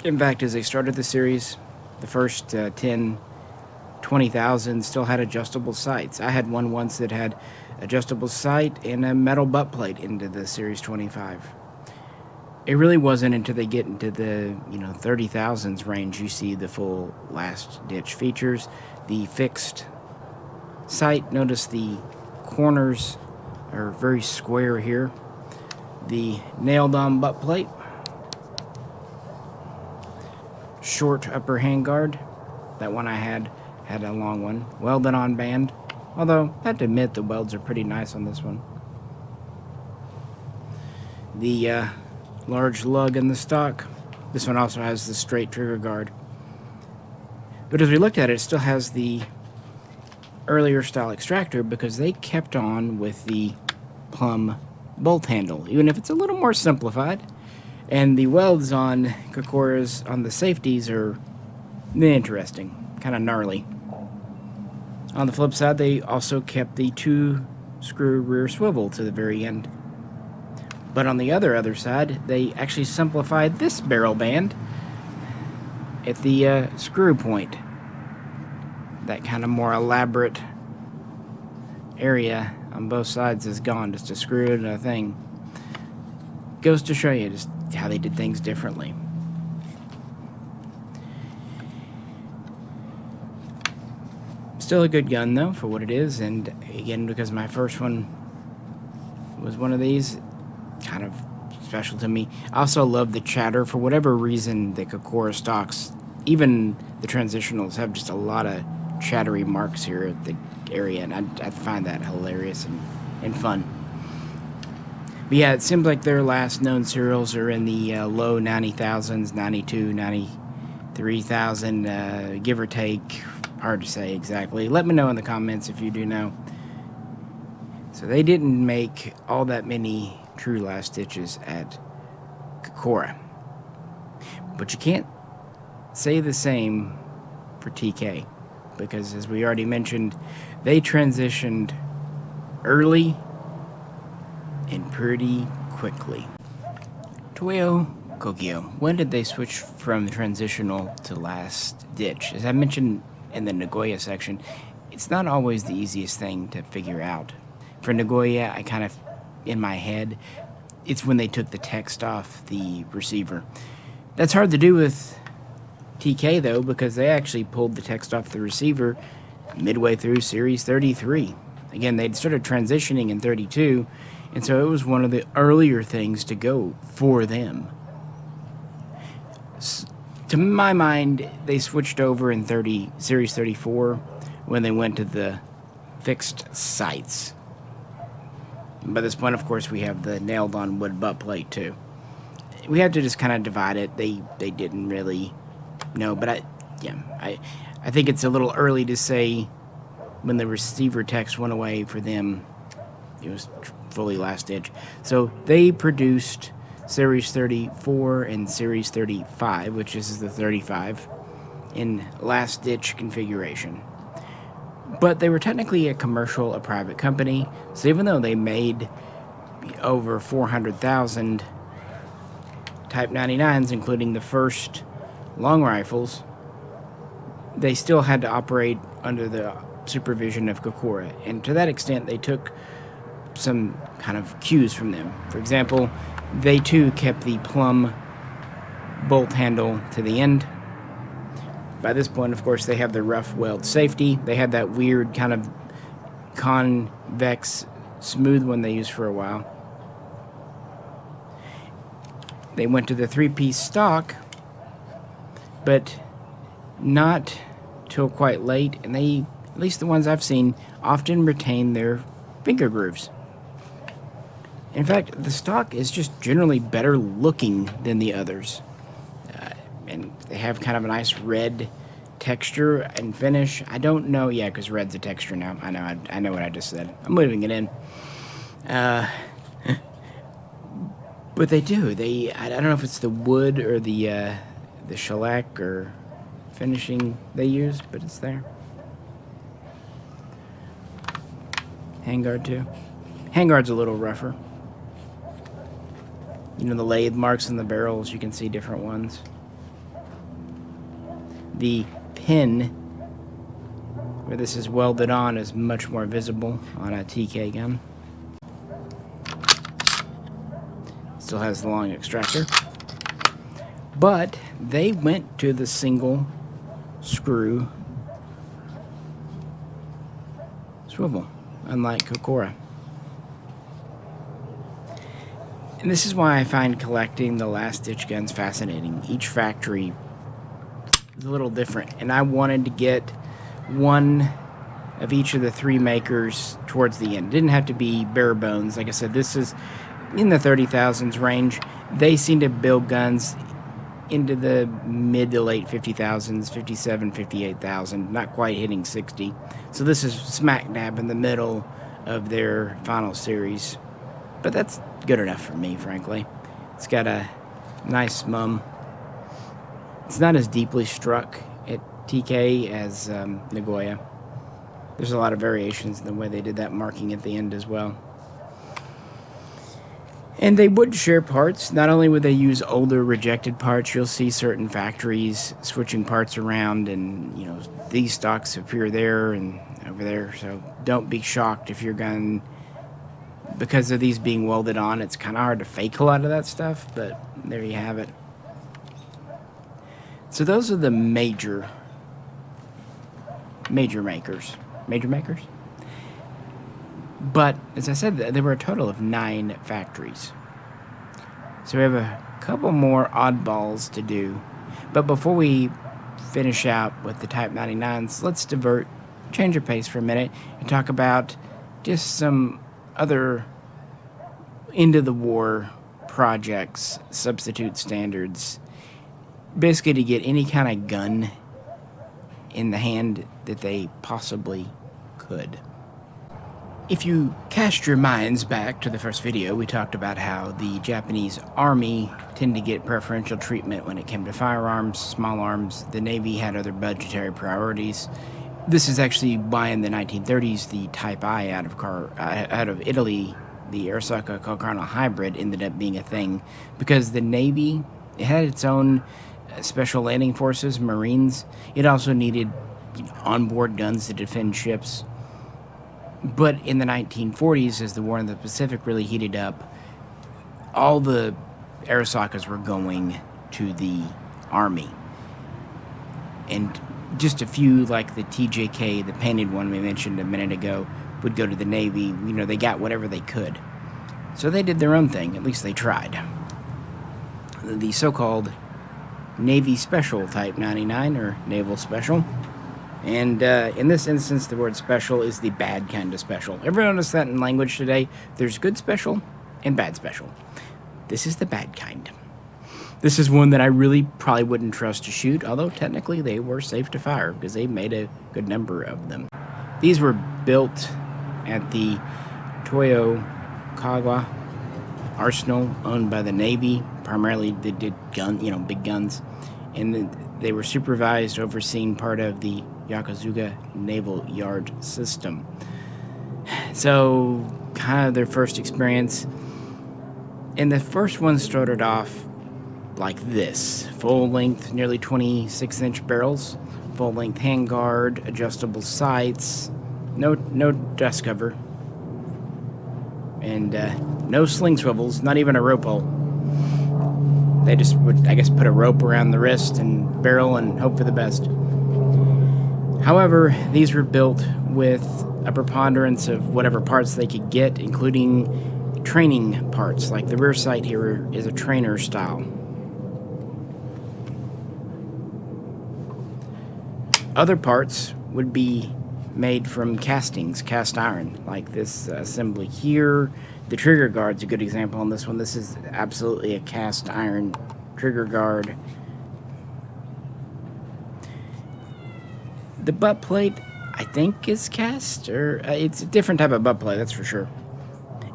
In fact, as they started the series, the first 10, 20,000 still had adjustable sights. I had one once that had adjustable sight and a metal butt plate into the Series 25. It really wasn't until they get into the 30,000s range you see the full last ditch features. The fixed sight, notice the corners are very square here. The nailed on butt plate. Short upper handguard. That one I had a long one. Welded on band. Although, I have to admit the welds are pretty nice on this one. The large lug in the stock. This one also has the straight trigger guard. But as we looked at it, it still has the earlier style extractor because they kept on with the plumb bolt handle, even if it's a little more simplified. And the welds on Kokura's on the safeties are interesting, kind of gnarly. On the flip side, they also kept the 2-screw rear swivel to the very end. But on the other side, they actually simplified this barrel band at the screw point. That kind of more elaborate area on both sides is gone, just a screw and a thing. Goes to show you just how they did things differently. Still a good gun though for what it is, and again because my first one was one of these, kind of special to me. I also love the chatter. For whatever reason, the Kokura stocks, even the transitionals, have just a lot of chattery marks here at the area, and I find that hilarious and fun. But yeah, it seems like their last known serials are in the low 90,000s, 92, 93,000, give or take. Hard to say exactly. Let me know in the comments if you do know. So they didn't make all that many true last ditches at Kokura. But you can't say the same for TK, because as we already mentioned, they transitioned early and pretty quickly. Toyo Kogyo, when did they switch from transitional to last ditch? As I mentioned in the Nagoya section, it's not always the easiest thing to figure out. For Nagoya, I kind of, in my head, it's when they took the text off the receiver. That's hard to do with TK, though, because they actually pulled the text off the receiver midway through Series 33. Again, they'd started transitioning in 32, and so it was one of the earlier things to go for them. To my mind, they switched over in Series 34 when they went to the fixed sights. By this point, of course, we have the nailed-on wood butt plate, too. We had to just kind of divide it. They didn't really know, but I think it's a little early to say when the receiver text went away for them, it was fully last ditch. So they produced Series 34 and Series 35, which is the 35, in last ditch configuration. But they were technically a private company, so even though they made over 400,000 Type 99s, including the first long rifles, they still had to operate under the supervision of Kokura, and to that extent they took some kind of cues from them. For example, they too kept the plumb bolt handle to the end. By this point, of course, they have the rough weld safety. They had that weird kind of convex smooth one they used for a while. They went to the 3-piece stock, but not till quite late, and they, at least the ones I've seen, often retain their finger grooves. In fact, the stock is just generally better looking than the others. And they have kind of a nice red texture and finish. I don't know, yeah, because red's a texture now. I know what I just said. I'm leaving it in. But they do. I don't know if it's the wood or the shellac or finishing they use, but it's there. Handguard too. Handguard's a little rougher. You know, the lathe marks in the barrels, you can see different ones. The pin where this is welded on is much more visible on a TK gun. Still has the long extractor. But they went to the single screw swivel, unlike Kokura. And this is why I find collecting the last-ditch guns fascinating. Each factory is a little different, and I wanted to get one of each of the three makers towards the end. It didn't have to be bare bones. Like I said, this is in the 30,000s range. They seem to build guns into the mid to late 50,000s, 57, 58,000, not quite hitting 60. So this is smack dab in the middle of their final series. But that's good enough for me, frankly. It's got a nice mum. It's not as deeply struck at TK as Nagoya. There's a lot of variations in the way they did that marking at the end as well. And they would share parts. Not only would they use older rejected parts, you'll see certain factories switching parts around, and you know, these stocks appear there and over there. So don't be shocked if your gun, because of these being welded on, it's kind of hard to fake a lot of that stuff, but there you have it. So those are the major makers. Major makers? But, as I said, there were a total of 9 factories. So we have a couple more oddballs to do. But before we finish out with the Type 99s, let's change of pace for a minute, and talk about just some other end-of-the-war projects, substitute standards, basically to get any kind of gun in the hand that they possibly could. If you cast your minds back to the first video, we talked about how the Japanese Army tend to get preferential treatment when it came to firearms, small arms. The Navy had other budgetary priorities. This is actually why in the 1930s the Type I out of Italy, the Arisaka Kokura hybrid, ended up being a thing, because the Navy, it had its own special landing forces, Marines. It also needed onboard guns to defend ships. But in the 1940s, as the war in the Pacific really heated up, all the Arisakas were going to the Army. And just a few, like the TJK, the painted one we mentioned a minute ago, would go to the Navy. You know, they got whatever they could. So they did their own thing. At least they tried. The so-called Navy Special Type 99, or Naval Special. And in this instance, the word special is the bad kind of special. Ever notice that in language today? There's good special and bad special. This is the bad kind. This is one that I really probably wouldn't trust to shoot, although technically they were safe to fire because they made a good number of them. These were built at the Toyo arsenal owned by the Navy. Primarily they did big guns. And they were supervised, overseeing part of the Yokosuka Naval Yard system. So, kind of their first experience. And the first one started off like this. Full-length, nearly 26-inch barrels. Full-length handguard, adjustable sights. No dust cover. And no sling swivels, not even a rope hole. They just would, I guess, put a rope around the wrist and barrel and hope for the best. However, these were built with a preponderance of whatever parts they could get, including training parts. Like the rear sight here is a trainer style. Other parts would be made from castings, cast iron, like this assembly here. The trigger guard's a good example on this one. This is absolutely a cast iron trigger guard. The butt plate, I think, is cast, or it's a different type of butt plate, that's for sure.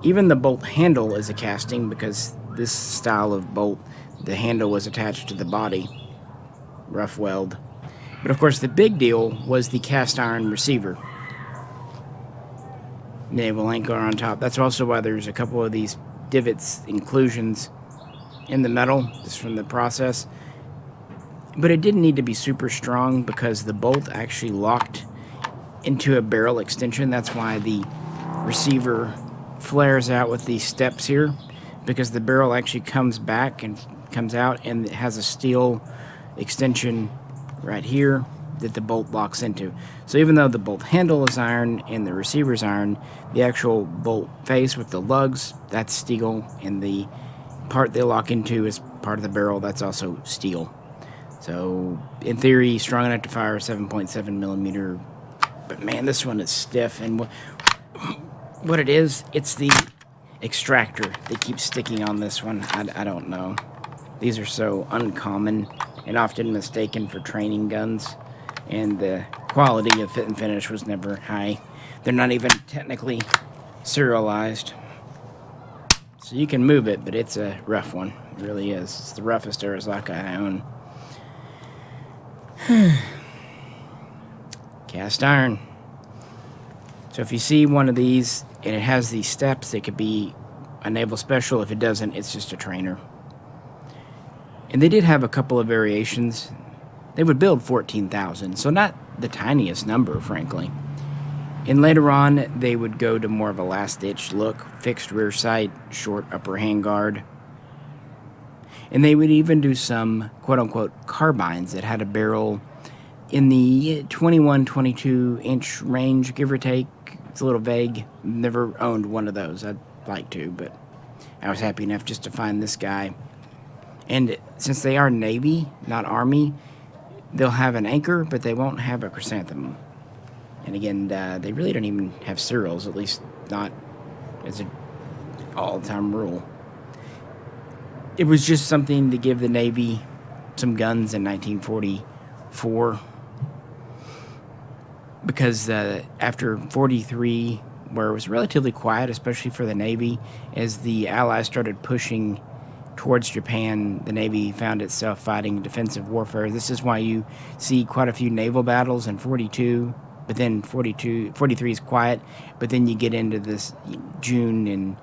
Even the bolt handle is a casting, because this style of bolt, the handle was attached to the body, rough weld. But of course, the big deal was the cast iron receiver. Naval anchor on top. That's also why there's a couple of these divots, inclusions in the metal, just from the process. But it didn't need to be super strong because the bolt actually locked into a barrel extension. That's why the receiver flares out with these steps here, because the barrel actually comes back and comes out, and it has a steel extension right here that the bolt locks into. So even though the bolt handle is iron and the receiver's iron, the actual bolt face with the lugs, that's steel, and the part they lock into is part of the barrel, that's also steel. So in theory, strong enough to fire a 7.7 millimeter, but man, this one is stiff. And what it is, it's the extractor that keeps sticking on this one. I don't know. These are so uncommon and often mistaken for training guns, and the quality of fit and finish was never high. They're not even technically serialized, so you can move it, but it's a rough one. It really is. It's the roughest Arisaka I own. Cast iron. So if you see one of these and it has these steps, it could be a Naval Special. If it doesn't, it's just a trainer. And they did have a couple of variations. They would build 14,000, so not the tiniest number, frankly. And later on, they would go to more of a last-ditch look, fixed rear sight, short upper handguard. And they would even do some quote-unquote carbines that had a barrel in the 21, 22-inch range, give or take. It's a little vague. Never owned one of those. I'd like to, but I was happy enough just to find this guy. And since they are Navy, not Army, they'll have an anchor, but they won't have a chrysanthemum. And again, they really don't even have serials, at least not as an all-time rule. It was just something to give the Navy some guns in 1944. Because after 43, where it was relatively quiet, especially for the Navy, as the Allies started pushing towards Japan, the Navy found itself fighting defensive warfare. This is why you see quite a few naval battles in 42, but then 43 is quiet, but then you get into this June and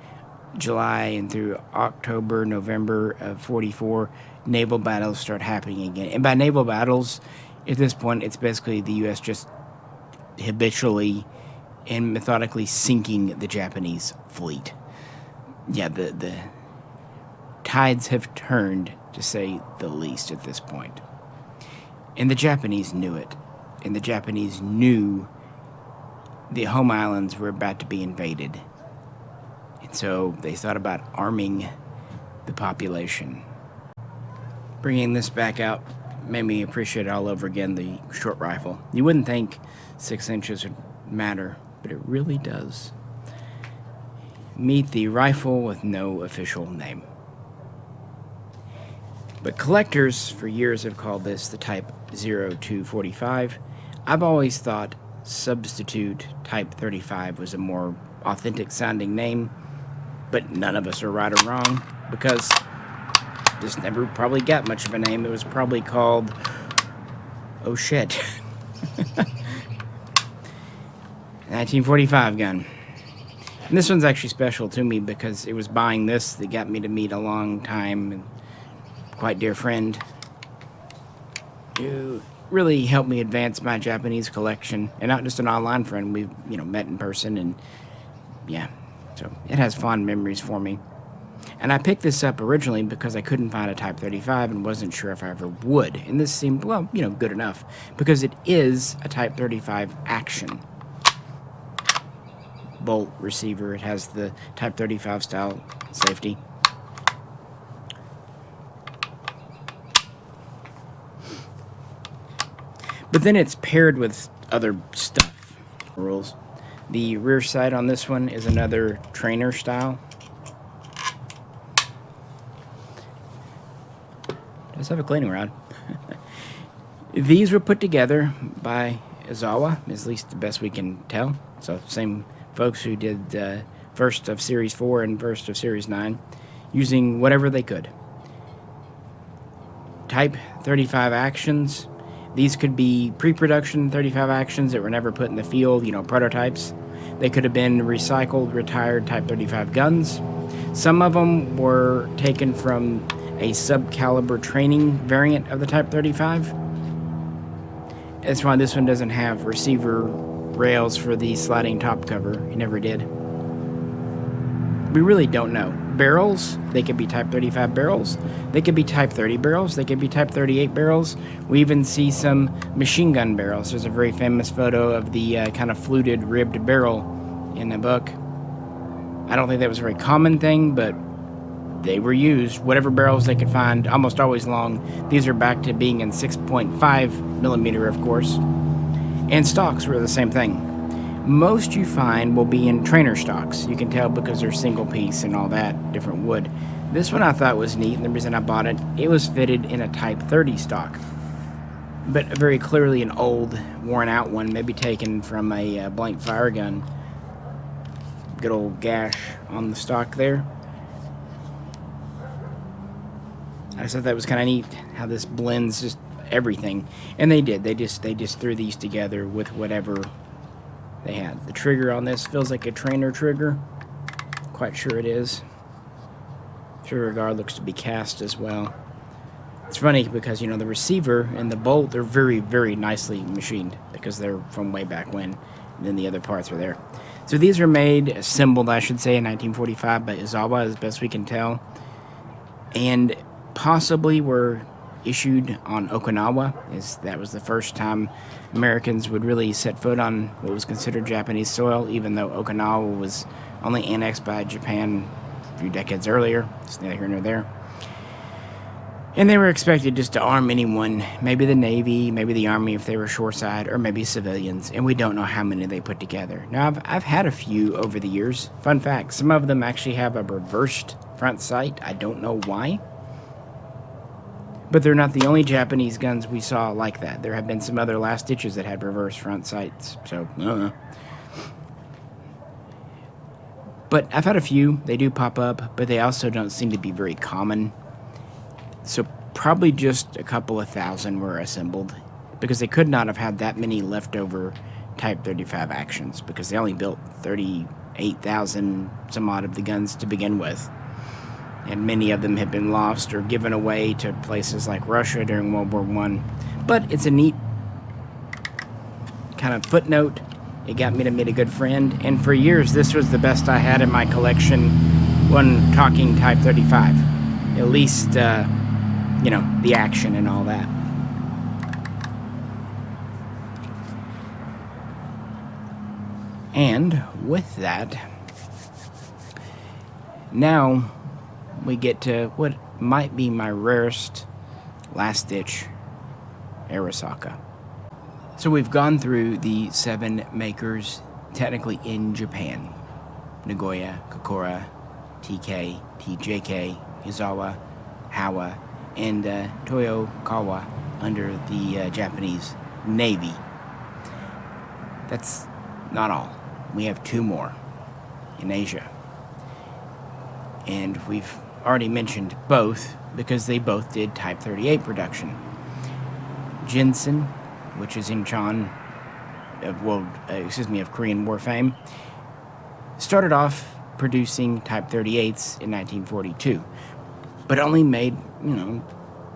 July and through October, November of 44, naval battles start happening again. And by naval battles, at this point, it's basically the U.S. just habitually and methodically sinking the Japanese fleet. Yeah, the tides have turned, to say the least, at this point. And the Japanese knew it. And the Japanese knew the home islands were about to be invaded. And so they thought about arming the population. Bringing this back out made me appreciate all over again the short rifle. You wouldn't think 6 inches would matter, but it really does. Meet the rifle with no official name. But collectors for years have called this the Type 0245. I've always thought Substitute Type 35 was a more authentic sounding name, but none of us are right or wrong, because this never probably got much of a name. It was probably called, oh shit, 1945 gun. And this one's actually special to me because it was buying this that got me to meet a long time and quite dear friend who really helped me advance my Japanese collection, and not just an online friend. We've met in person, and yeah, so it has fond memories for me. And I picked this up originally because I couldn't find a Type 35 and wasn't sure if I ever would. And this seemed, well, good enough, because it is a Type 35 action bolt receiver. It has the Type 35 style safety. But then it's paired with other stuff. Rules. The rear sight on this one is another trainer style. Does have a cleaning rod. These were put together by Izawa, at least the best we can tell. So same folks who did first of Series 4 and first of Series 9, using whatever they could. Type 35 actions. These could be pre-production 35 actions that were never put in the field, prototypes. They could have been recycled, retired Type 35 guns. Some of them were taken from a sub-caliber training variant of the Type 35. That's why this one doesn't have receiver rails for the sliding top cover. It never did. We really don't know. Barrels, they could be Type 35 barrels. They could be Type 30 barrels. They could be Type 38 barrels. We even see some machine gun barrels. There's a very famous photo of the kind of fluted, ribbed barrel in the book. I don't think that was a very common thing, but they were used. Whatever barrels they could find, almost always long. These are back to being in 6.5 millimeter, of course. And stocks were the same thing. Most you find will be in trainer stocks. You can tell because they're single piece and all that, different wood. This one I thought was neat, and the reason I bought it, it was fitted in a Type 30 stock. But very clearly an old, worn out one, maybe taken from a blank fire gun. Good old gash on the stock there. I just thought that was kind of neat, how this blends just everything. And they did. They just threw these together with whatever they had. The trigger on this feels like a trainer trigger. Quite sure it is. Trigger guard looks to be cast as well. It's funny because, the receiver and the bolt, they're very, very nicely machined because they're from way back when. And then the other parts are there. So these are assembled, I should say, in 1945 by Izawa, as best we can tell. And possibly were issued on Okinawa, as that was the first time Americans would really set foot on what was considered Japanese soil, even though Okinawa was only annexed by Japan a few decades earlier. It's neither here nor there. And they were expected just to arm anyone, maybe the Navy, maybe the Army if they were shoreside, or maybe civilians, and we don't know how many they put together. Now, I've had a few over the years. Fun fact, some of them actually have a reversed front sight. I don't know why. But they're not the only Japanese guns we saw like that. There have been some other last ditches that had reverse front sights. So, I don't know. But I've had a few. They do pop up, but they also don't seem to be very common. So probably just a couple of thousand were assembled, because they could not have had that many leftover Type 35 actions, because they only built 38,000 some odd of the guns to begin with. And many of them have been lost or given away to places like Russia during World War I. But it's a neat kind of footnote. It got me to meet a good friend, and for years this was the best I had in my collection when talking Type 35. At least, the action and all that. And with that, now we get to what might be my rarest last-ditch Arisaka. So we've gone through the 7 makers technically in Japan. Nagoya, Kokura, TK, TJK, Izawa, Hawa, and Toyo Kawa under the Japanese Navy. That's not all. We have 2 more in Asia. And we've already mentioned both because they both did Type 38 production. Jinsen, which is Incheon of Korean War fame, started off producing Type 38s in 1942, but only made,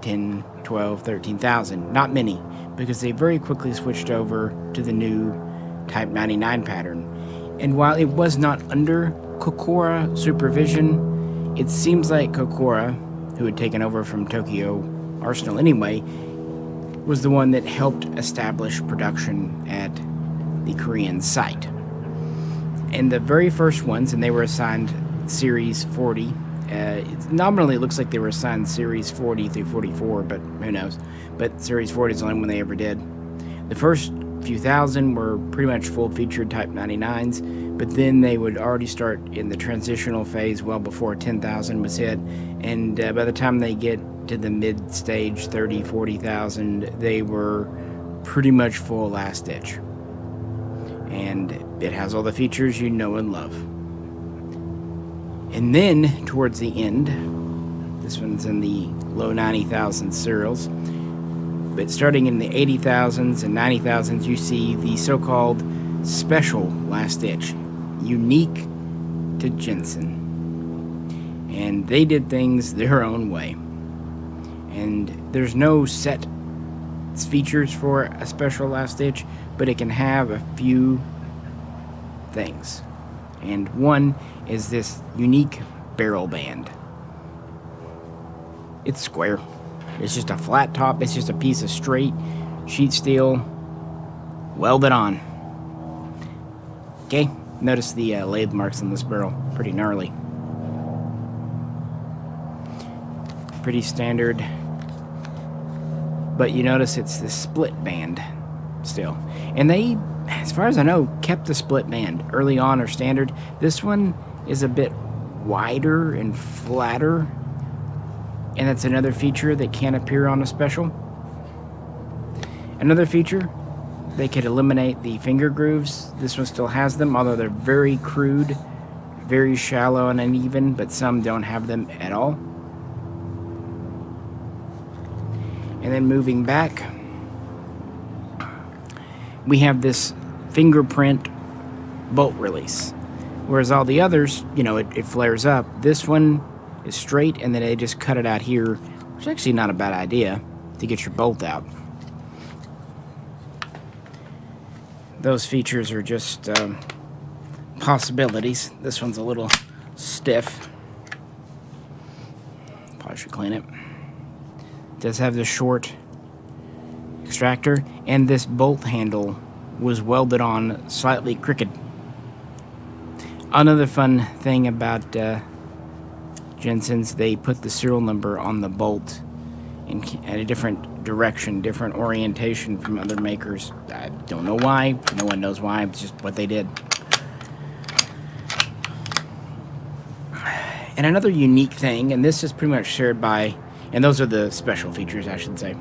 10, 12, 13,000, not many, because they very quickly switched over to the new Type 99 pattern. And while it was not under Kokura supervision, it seems like Kokura, who had taken over from Tokyo Arsenal anyway, was the one that helped establish production at the Korean site. And the very first ones, and they were assigned Series 40, nominally it looks like they were assigned Series 40 through 44, but who knows. But Series 40 is the only one they ever did. The first few thousand were pretty much full-featured Type 99s, but then they would already start in the transitional phase well before 10,000 was hit, and by the time they get to the mid-stage 30, 40,000, they were pretty much full last stitch. And it has all the features you know and love. And then, towards the end, this one's in the low 90,000 serials, but starting in the 80,000s and 90,000s, you see the so-called special last stitch, unique to Jinsen. And they did things their own way. And there's no set features for a special last stitch, but it can have a few things. And one is this unique barrel band. It's square. It's just a flat top. It's just a piece of straight sheet steel welded on. Okay, notice the lathe marks on this barrel. Pretty gnarly. Pretty standard. But you notice it's the split band still. And they, as far as I know, kept the split band early on or standard. This one is a bit wider and flatter. And that's another feature that can't appear on a special. Another feature, they could eliminate the finger grooves. This one still has them, although they're very crude, very shallow and uneven, but some don't have them at all. And then moving back, we have this fingerprint bolt release. Whereas all the others, you know, it flares up. This one is straight, and then they just cut it out here, which is actually not a bad idea to get your bolt out. Those features are just possibilities. This one's a little stiff. Probably should clean it. It does have the short extractor, and this bolt handle was welded on slightly crooked. Another fun thing about Jinsen's, they put the serial number on the bolt in a different direction, different orientation from other makers. I don't know why. No one knows why. It's just what they did. And another unique thing, and this is pretty much shared by, and those are the special features, I should say.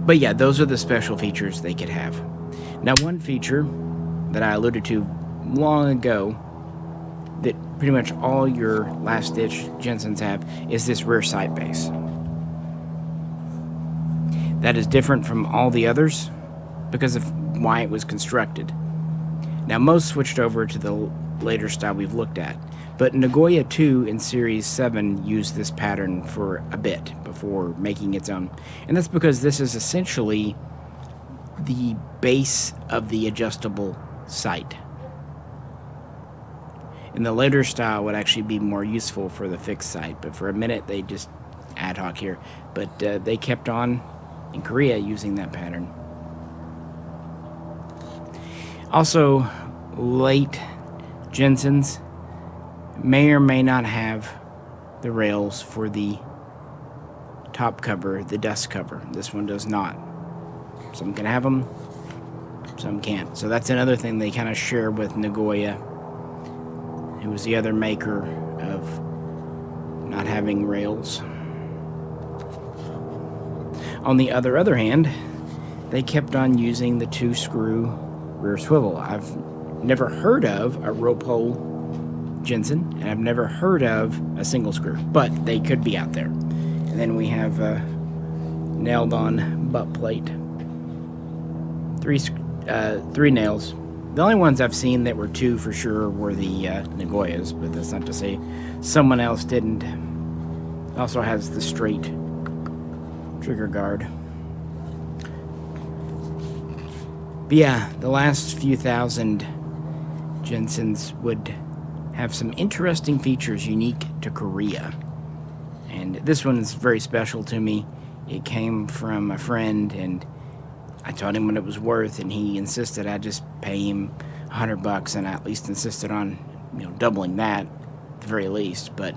But yeah, those are the special features they could have. Now, one feature that I alluded to long ago that pretty much all your last stitch Jinsen's have is this rear sight base. That is different from all the others because of why it was constructed. Now, most switched over to the later style we've looked at, but Nagoya 2 in Series 7 used this pattern for a bit before making its own. And that's because this is essentially the base of the adjustable sight. And the later style would actually be more useful for the fixed sight, but for a minute they just ad hoc here. But they kept on in Korea using that pattern. Also, late Jinsen's may or may not have the rails for the top cover, the dust cover. This one does not. Some can have them, some can't. So that's another thing they kind of share with Nagoya, who was the other maker of not having rails. On the other hand, they kept on using the 2-screw rear swivel. I've never heard of a rope hole Jinsen, and I've never heard of a single screw, but they could be out there. And then we have a nailed-on butt plate. Three nails. The only ones I've seen that were 2 for sure were the Nagoyas, but that's not to say someone else didn't. It also has the straight trigger guard. But yeah, the last few thousand Jinsen's would have some interesting features unique to Korea. And this one is very special to me. It came from a friend, and I told him what it was worth, and he insisted I just pay him $100, and I at least insisted on, you know, doubling that at the very least. But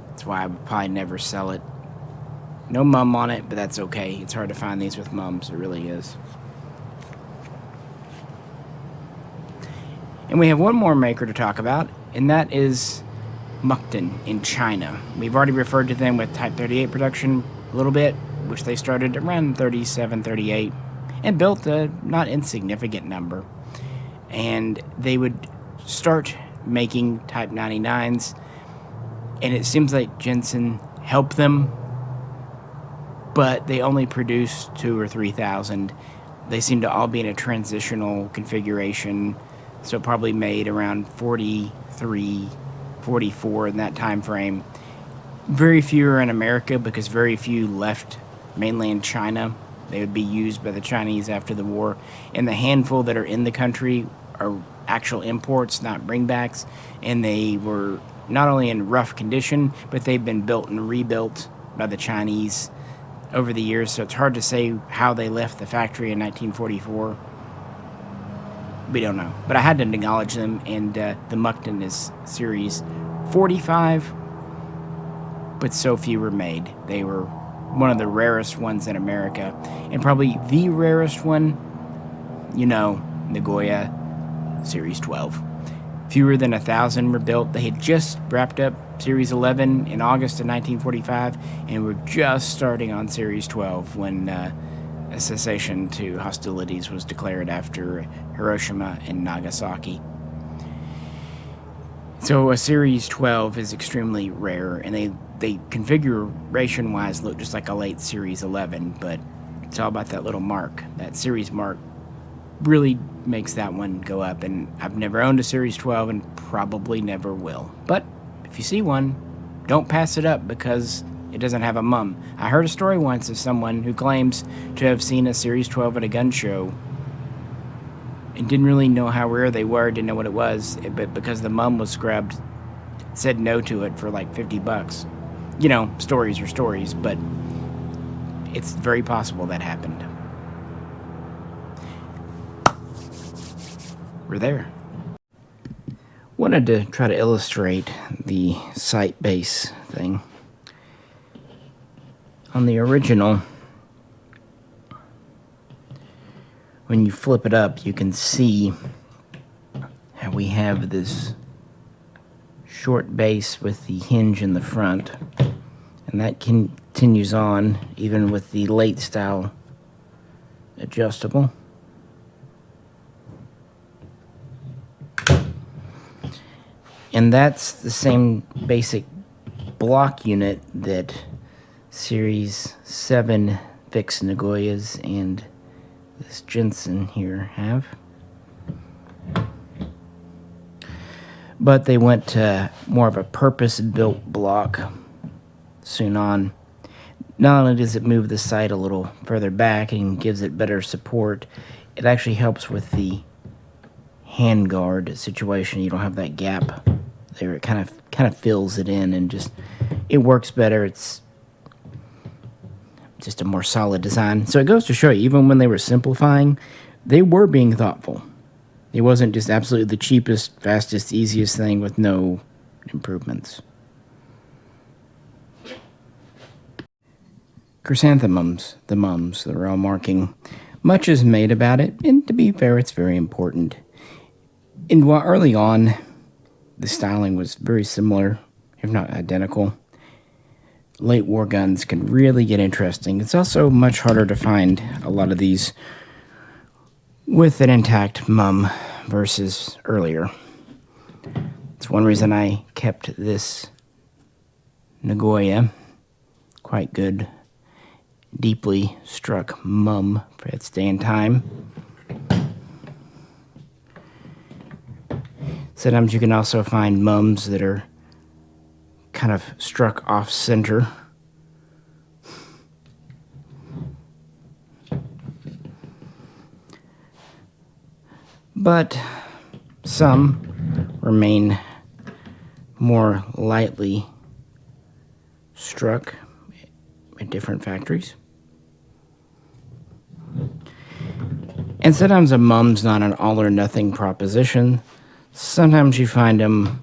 that's why I would probably never sell it No mum on it, but that's okay. It's hard to find these with mums. It really is. And we have one more maker to talk about, and that is Mukden in China. We've already referred to them with Type 38 production a little bit, which they started around 37, 38, and built a not insignificant number. And they would start making Type 99s, and it seems like Jinsen helped them, but they only produced 2,000 or 3,000. They seem to all be in a transitional configuration, so probably made around 43, 44 in that time frame. Very few are in America because very few left mainland China. They would be used by the Chinese after the war. And the handful that are in the country are actual imports, not bringbacks. And they were not only in rough condition, but they've been built and rebuilt by the Chinese over the years. So it's hard to say how they left the factory in 1944. We don't know. But I had to acknowledge them, and the Mukden is Series 45, but so few were made. They were one of the rarest ones in America, and probably the rarest one, Nagoya, Series 12. Fewer than 1,000 were built. They had just wrapped up Series 11 in August of 1945, and were just starting on Series 12 when a cessation to hostilities was declared after Hiroshima and Nagasaki. So a Series 12 is extremely rare, and they configuration-wise look just like a late Series 11, but it's all about that little mark. That Series mark really makes that one go up, and I've never owned a Series 12 and probably never will. But if you see one, don't pass it up because it doesn't have a mum. I heard a story once of someone who claims to have seen a Series 12 at a gun show and didn't really know how rare they were, didn't know what it was, but because the mum was scrubbed, said no to it for like $50. Stories are stories, but it's very possible that happened. We're there. Wanted to try to illustrate the sight base thing. On the original, when you flip it up, you can see how we have this short base with the hinge in the front, and that continues on even with the late style adjustable. And that's the same basic block unit that Series 7 fixed Nagoyas and this Jinsen here have. But they went to more of a purpose-built block soon on. Not only does it move the sight a little further back and gives it better support, it actually helps with the handguard situation. You don't have that gap there. It kind of fills it in and it works better. It's just a more solid design. So it goes to show you, even when they were simplifying, they were being thoughtful. It wasn't just absolutely the cheapest, fastest, easiest thing with no improvements. Chrysanthemums, the mums, the raw marking. Much is made about it, and to be fair, it's very important. And while early on, the styling was very similar, if not identical, late war guns can really get interesting. It's also much harder to find a lot of these with an intact mum versus earlier. It's one reason I kept this Nagoya, quite good, deeply struck mum for its day and time. Sometimes you can also find mums that are kind of struck off center. But some remain more lightly struck at different factories. And sometimes a mum's not an all or nothing proposition. Sometimes you find them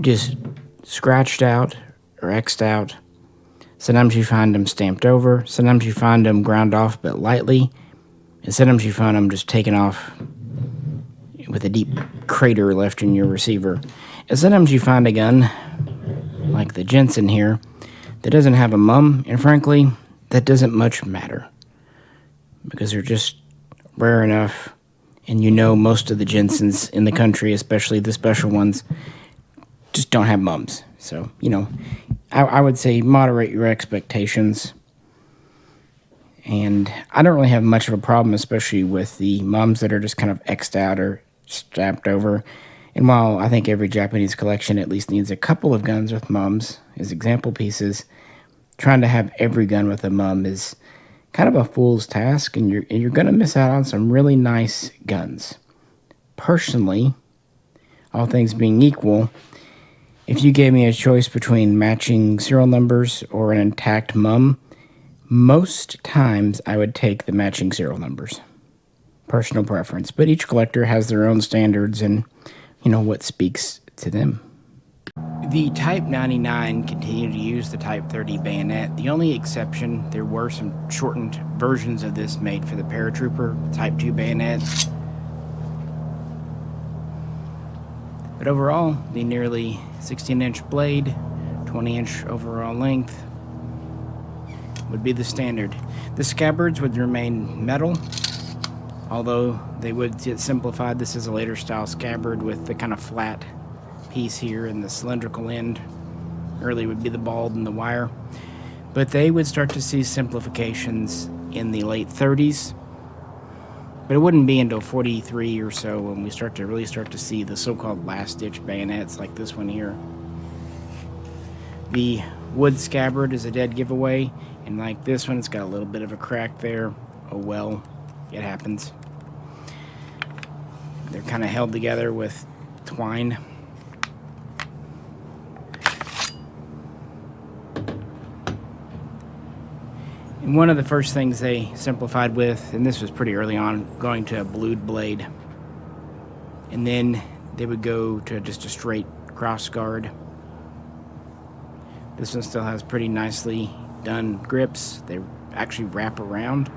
just scratched out or X'd out. Sometimes you find them stamped over. Sometimes you find them ground off but lightly. And sometimes you find them just taken off with a deep crater left in your receiver. And sometimes you find a gun, like the Jinsen here, that doesn't have a mum. And frankly, that doesn't much matter. Because they're just rare enough. And you know most of the Jinsens in the country, especially the special ones, just don't have mums. So, you know, I would say moderate your expectations. And I don't really have much of a problem, especially with the mums that are just kind of X'd out or strapped over. And while I think every Japanese collection at least needs a couple of guns with mums as example pieces, trying to have every gun with a mum is kind of a fool's task, and you're going to miss out on some really nice guns. Personally, all things being equal, if you gave me a choice between matching serial numbers or an intact mum, most times I would take the matching serial numbers. Personal preference, but each collector has their own standards and, you know, what speaks to them. The Type 99 continued to use the Type 30 bayonet. The only exception, there were some shortened versions of this made for the Paratrooper Type 2 bayonet. But overall, the nearly 16-inch blade, 20-inch overall length, would be the standard. The scabbards would remain metal, although they would get simplified. This is a later style scabbard with the kind of flat piece here and the cylindrical end. Early would be the bald and the wire. But they would start to see simplifications in the late 30s. But it wouldn't be until 43 or so when we really start to see the so-called last-ditch bayonets like this one here. The wood scabbard is a dead giveaway, and like this one, it's got a little bit of a crack there. Oh well, it happens. They're kind of held together with twine. And one of the first things they simplified with, and this was pretty early on, going to a blued blade. And then they would go to just a straight cross guard. This one still has pretty nicely done grips. They actually wrap around.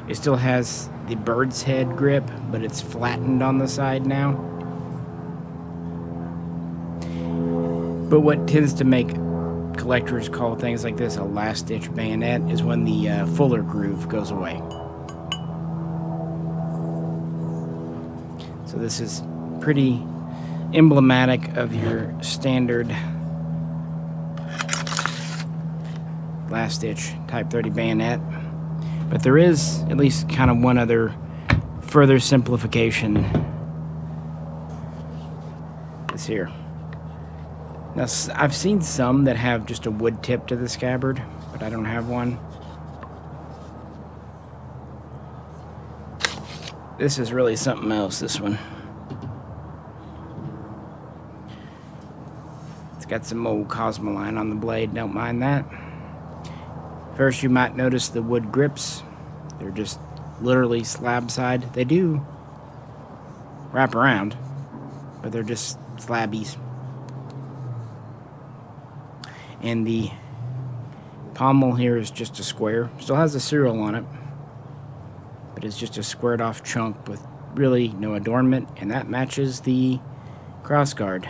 It still has the bird's head grip, but it's flattened on the side now. But what tends to make collectors call things like this a last-ditch bayonet is when the fuller groove goes away. So this is pretty emblematic of your standard last-ditch Type 30 bayonet. But there is at least kind of one other further simplification. This here. Now, I've seen some that have just a wood tip to the scabbard, but I don't have one. This is really something else, this one. It's got some old Cosmoline on the blade, don't mind that. First, you might notice the wood grips. They're just literally slab side. They do wrap around, but they're just slabbies. And the pommel here is just a square. Still has a serial on it, but it's just a squared off chunk with really no adornment, and that matches the crossguard.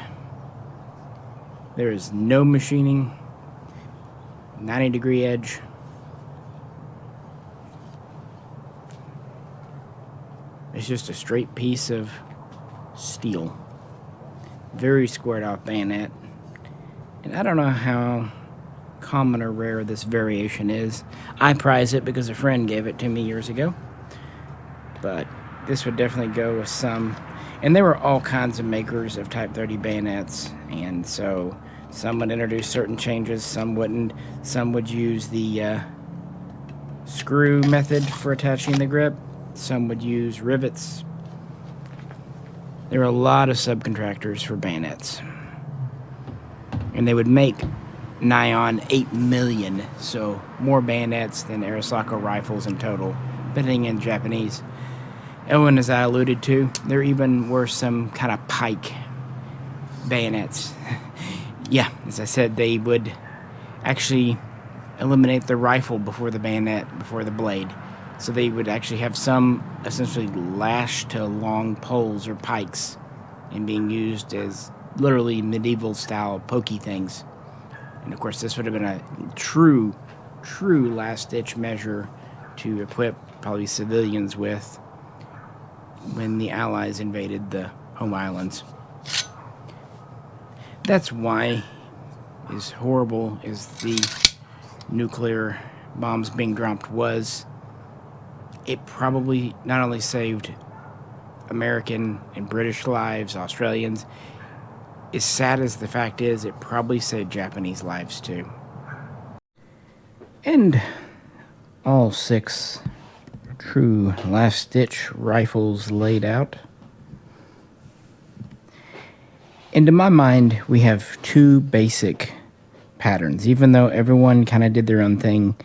There is no machining, 90-degree edge. It's just a straight piece of steel. Very squared off bayonet. And I don't know how common or rare this variation is. I prize it because a friend gave it to me years ago. But this would definitely go with some. And there were all kinds of makers of Type 30 bayonets. And so some would introduce certain changes, some wouldn't. Some would use the screw method for attaching the grip. Some would use rivets. There are a lot of subcontractors for bayonets. And they would make nigh on 8 million, so more bayonets than Arisaka rifles in total, depending in Japanese. And as I alluded to, there even were some kind of pike bayonets. Yeah, as I said, they would actually eliminate the rifle before the bayonet, before the blade. So they would actually have some essentially lashed to long poles or pikes and being used as literally medieval style pokey things. And of course, this would have been a true last ditch measure to equip probably civilians with when the Allies invaded the home islands. That's why, as horrible as the nuclear bombs being dropped was, it probably not only saved American and British lives, Australians, as sad as the fact is, it probably saved Japanese lives too. And all 6 true last-ditch rifles laid out. And to my mind, we have 2 basic patterns. Even though everyone kind of did their own thing,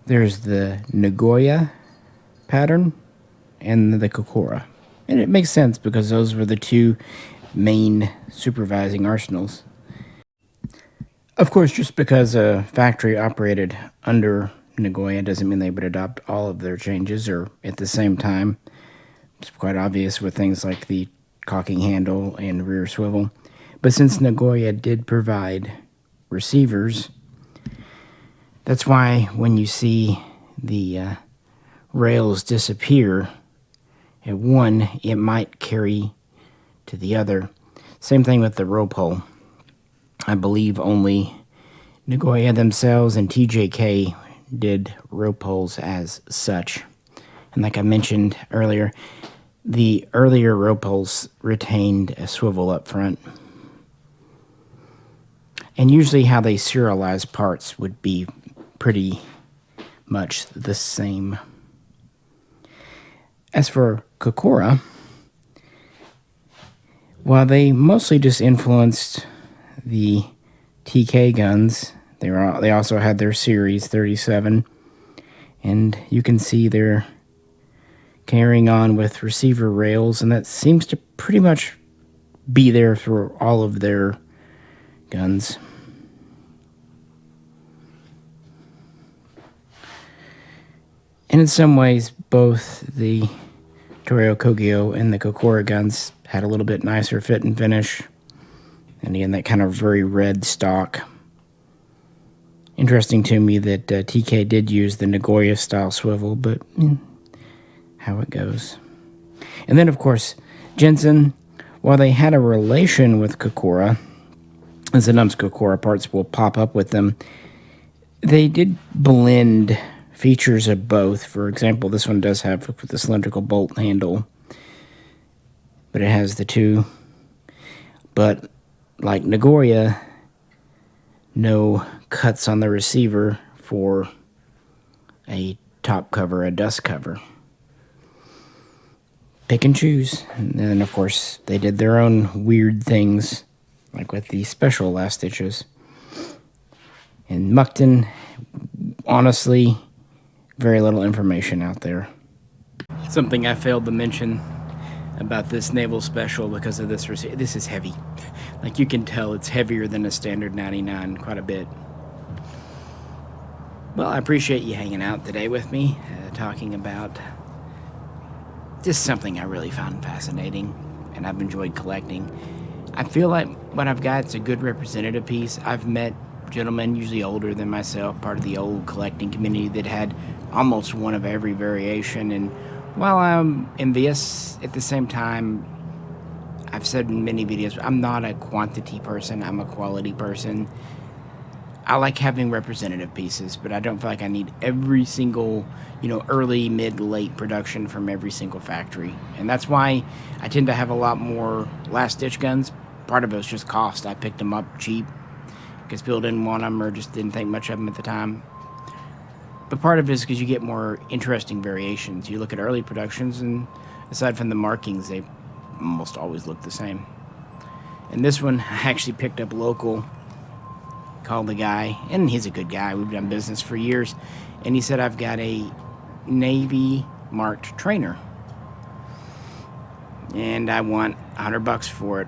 there's the Nagoya pattern and the Kokura. And it makes sense because those were the 2 main supervising arsenals. Of course, just because a factory operated under Nagoya doesn't mean they would adopt all of their changes or at the same time. It's quite obvious with things like the cocking handle and rear swivel. But since Nagoya did provide receivers, that's why when you see the rails disappear at one, it might carry to the other. Same thing with the rope hole. I believe only Nagoya themselves and TJK did rope holes as such. And like I mentioned earlier, the earlier rope holes retained a swivel up front. And usually how they serialize parts would be pretty much the same. As for Kokura, while they mostly just influenced the TK guns, they also had their Series 37, and you can see they're carrying on with receiver rails, and that seems to pretty much be there for all of their guns. And in some ways, both the Toyo Kogyo and the Kokura guns had a little bit nicer fit and finish. And again, that kind of very red stock. Interesting to me that TK did use the Nagoya style swivel, but how it goes. And then, of course, Jinsen, while they had a relation with Kokura, and sometimes Kokura parts will pop up with them, they did blend features of both. For example, this one does have the cylindrical bolt handle, but it has the 2. But like Nagoya, no cuts on the receiver for a top cover, a dust cover. Pick and choose. And then, of course, they did their own weird things, like with the special last stitches. And Mukden, honestly, very little information out there. Something I failed to mention about this Naval Special because of this receiver. This is heavy. Like you can tell it's heavier than a standard 99 quite a bit. Well, I appreciate you hanging out today with me, talking about just something I really found fascinating and I've enjoyed collecting. I feel like what I've got is a good representative piece. I've met gentlemen, usually older than myself, part of the old collecting community that had almost one of every variation. And while I'm envious, at the same time, I've said in many videos, I'm not a quantity person, I'm a quality person. I like having representative pieces, but I don't feel like I need every single, early, mid, late production from every single factory. And that's why I tend to have a lot more last-ditch guns. Part of it was just cost. I picked them up cheap because people didn't want them or just didn't think much of them at the time. But part of it is because you get more interesting variations. You look at early productions, and aside from the markings, they almost always look the same. And this one, I actually picked up local, called the guy, and he's a good guy. We've done business for years. And he said, I've got a Navy marked trainer, and I want $100 for it,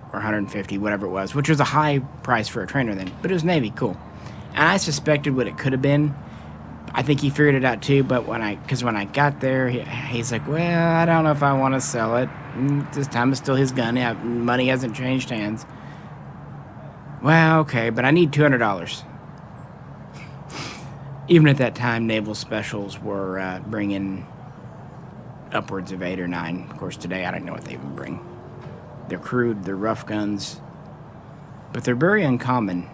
or 150, whatever it was, which was a high price for a trainer then, but it was Navy, cool. And I suspected what it could have been. I think he figured it out too, but when I got there, he's like, well, I don't know if I want to sell it. This time it's still his gun. Yeah, money hasn't changed hands. Well, okay, but I need $200. Even at that time, naval specials were bringing upwards of 8 or 9. Of course, today I don't know what they even bring. They're crude, they're rough guns, but they're very uncommon.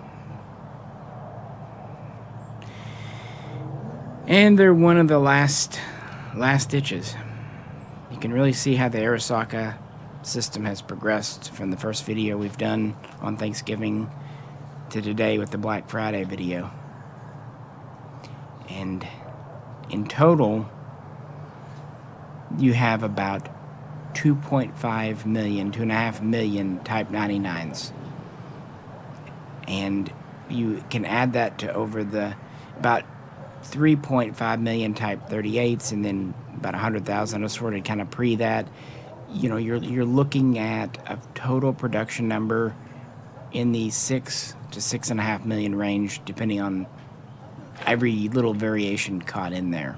And they're one of the last ditches. You can really see how the Arisaka system has progressed from the first video we've done on Thanksgiving to today with the Black Friday video. And in total, you have about 2.5 million, 2.5 million Type 99s. And you can add that to over the about 3.5 million Type 38s, and then about 100,000 assorted kind of pre that. You know, you're looking at a total production number in the 6 to 6.5 million range, depending on every little variation caught in there,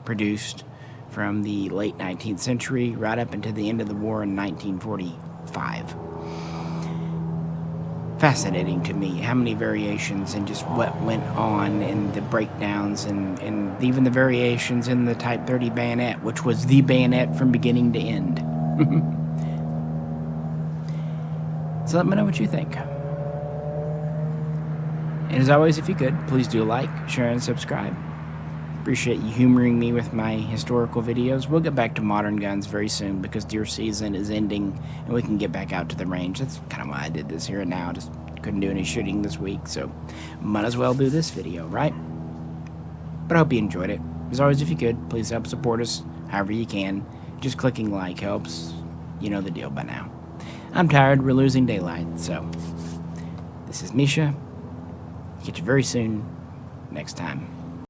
produced from the late 19th century right up into the end of the war in 1945. Fascinating to me how many variations and just what went on and the breakdowns and even the variations in the Type 30 bayonet, which was the bayonet from beginning to end. So let me know what you think. And as always, if you could, please do like, share, and subscribe. Appreciate you humoring me with my historical videos. We'll get back to modern guns very soon because deer season is ending and we can get back out to the range. That's kind of why I did this here and now. Just couldn't do any shooting this week, so might as well do this video, right? But I hope you enjoyed it. As always, if you could, please help support us however you can. Just clicking like helps. You know the deal by now. I'm tired. We're losing daylight, so this is Misha. Catch you very soon next time.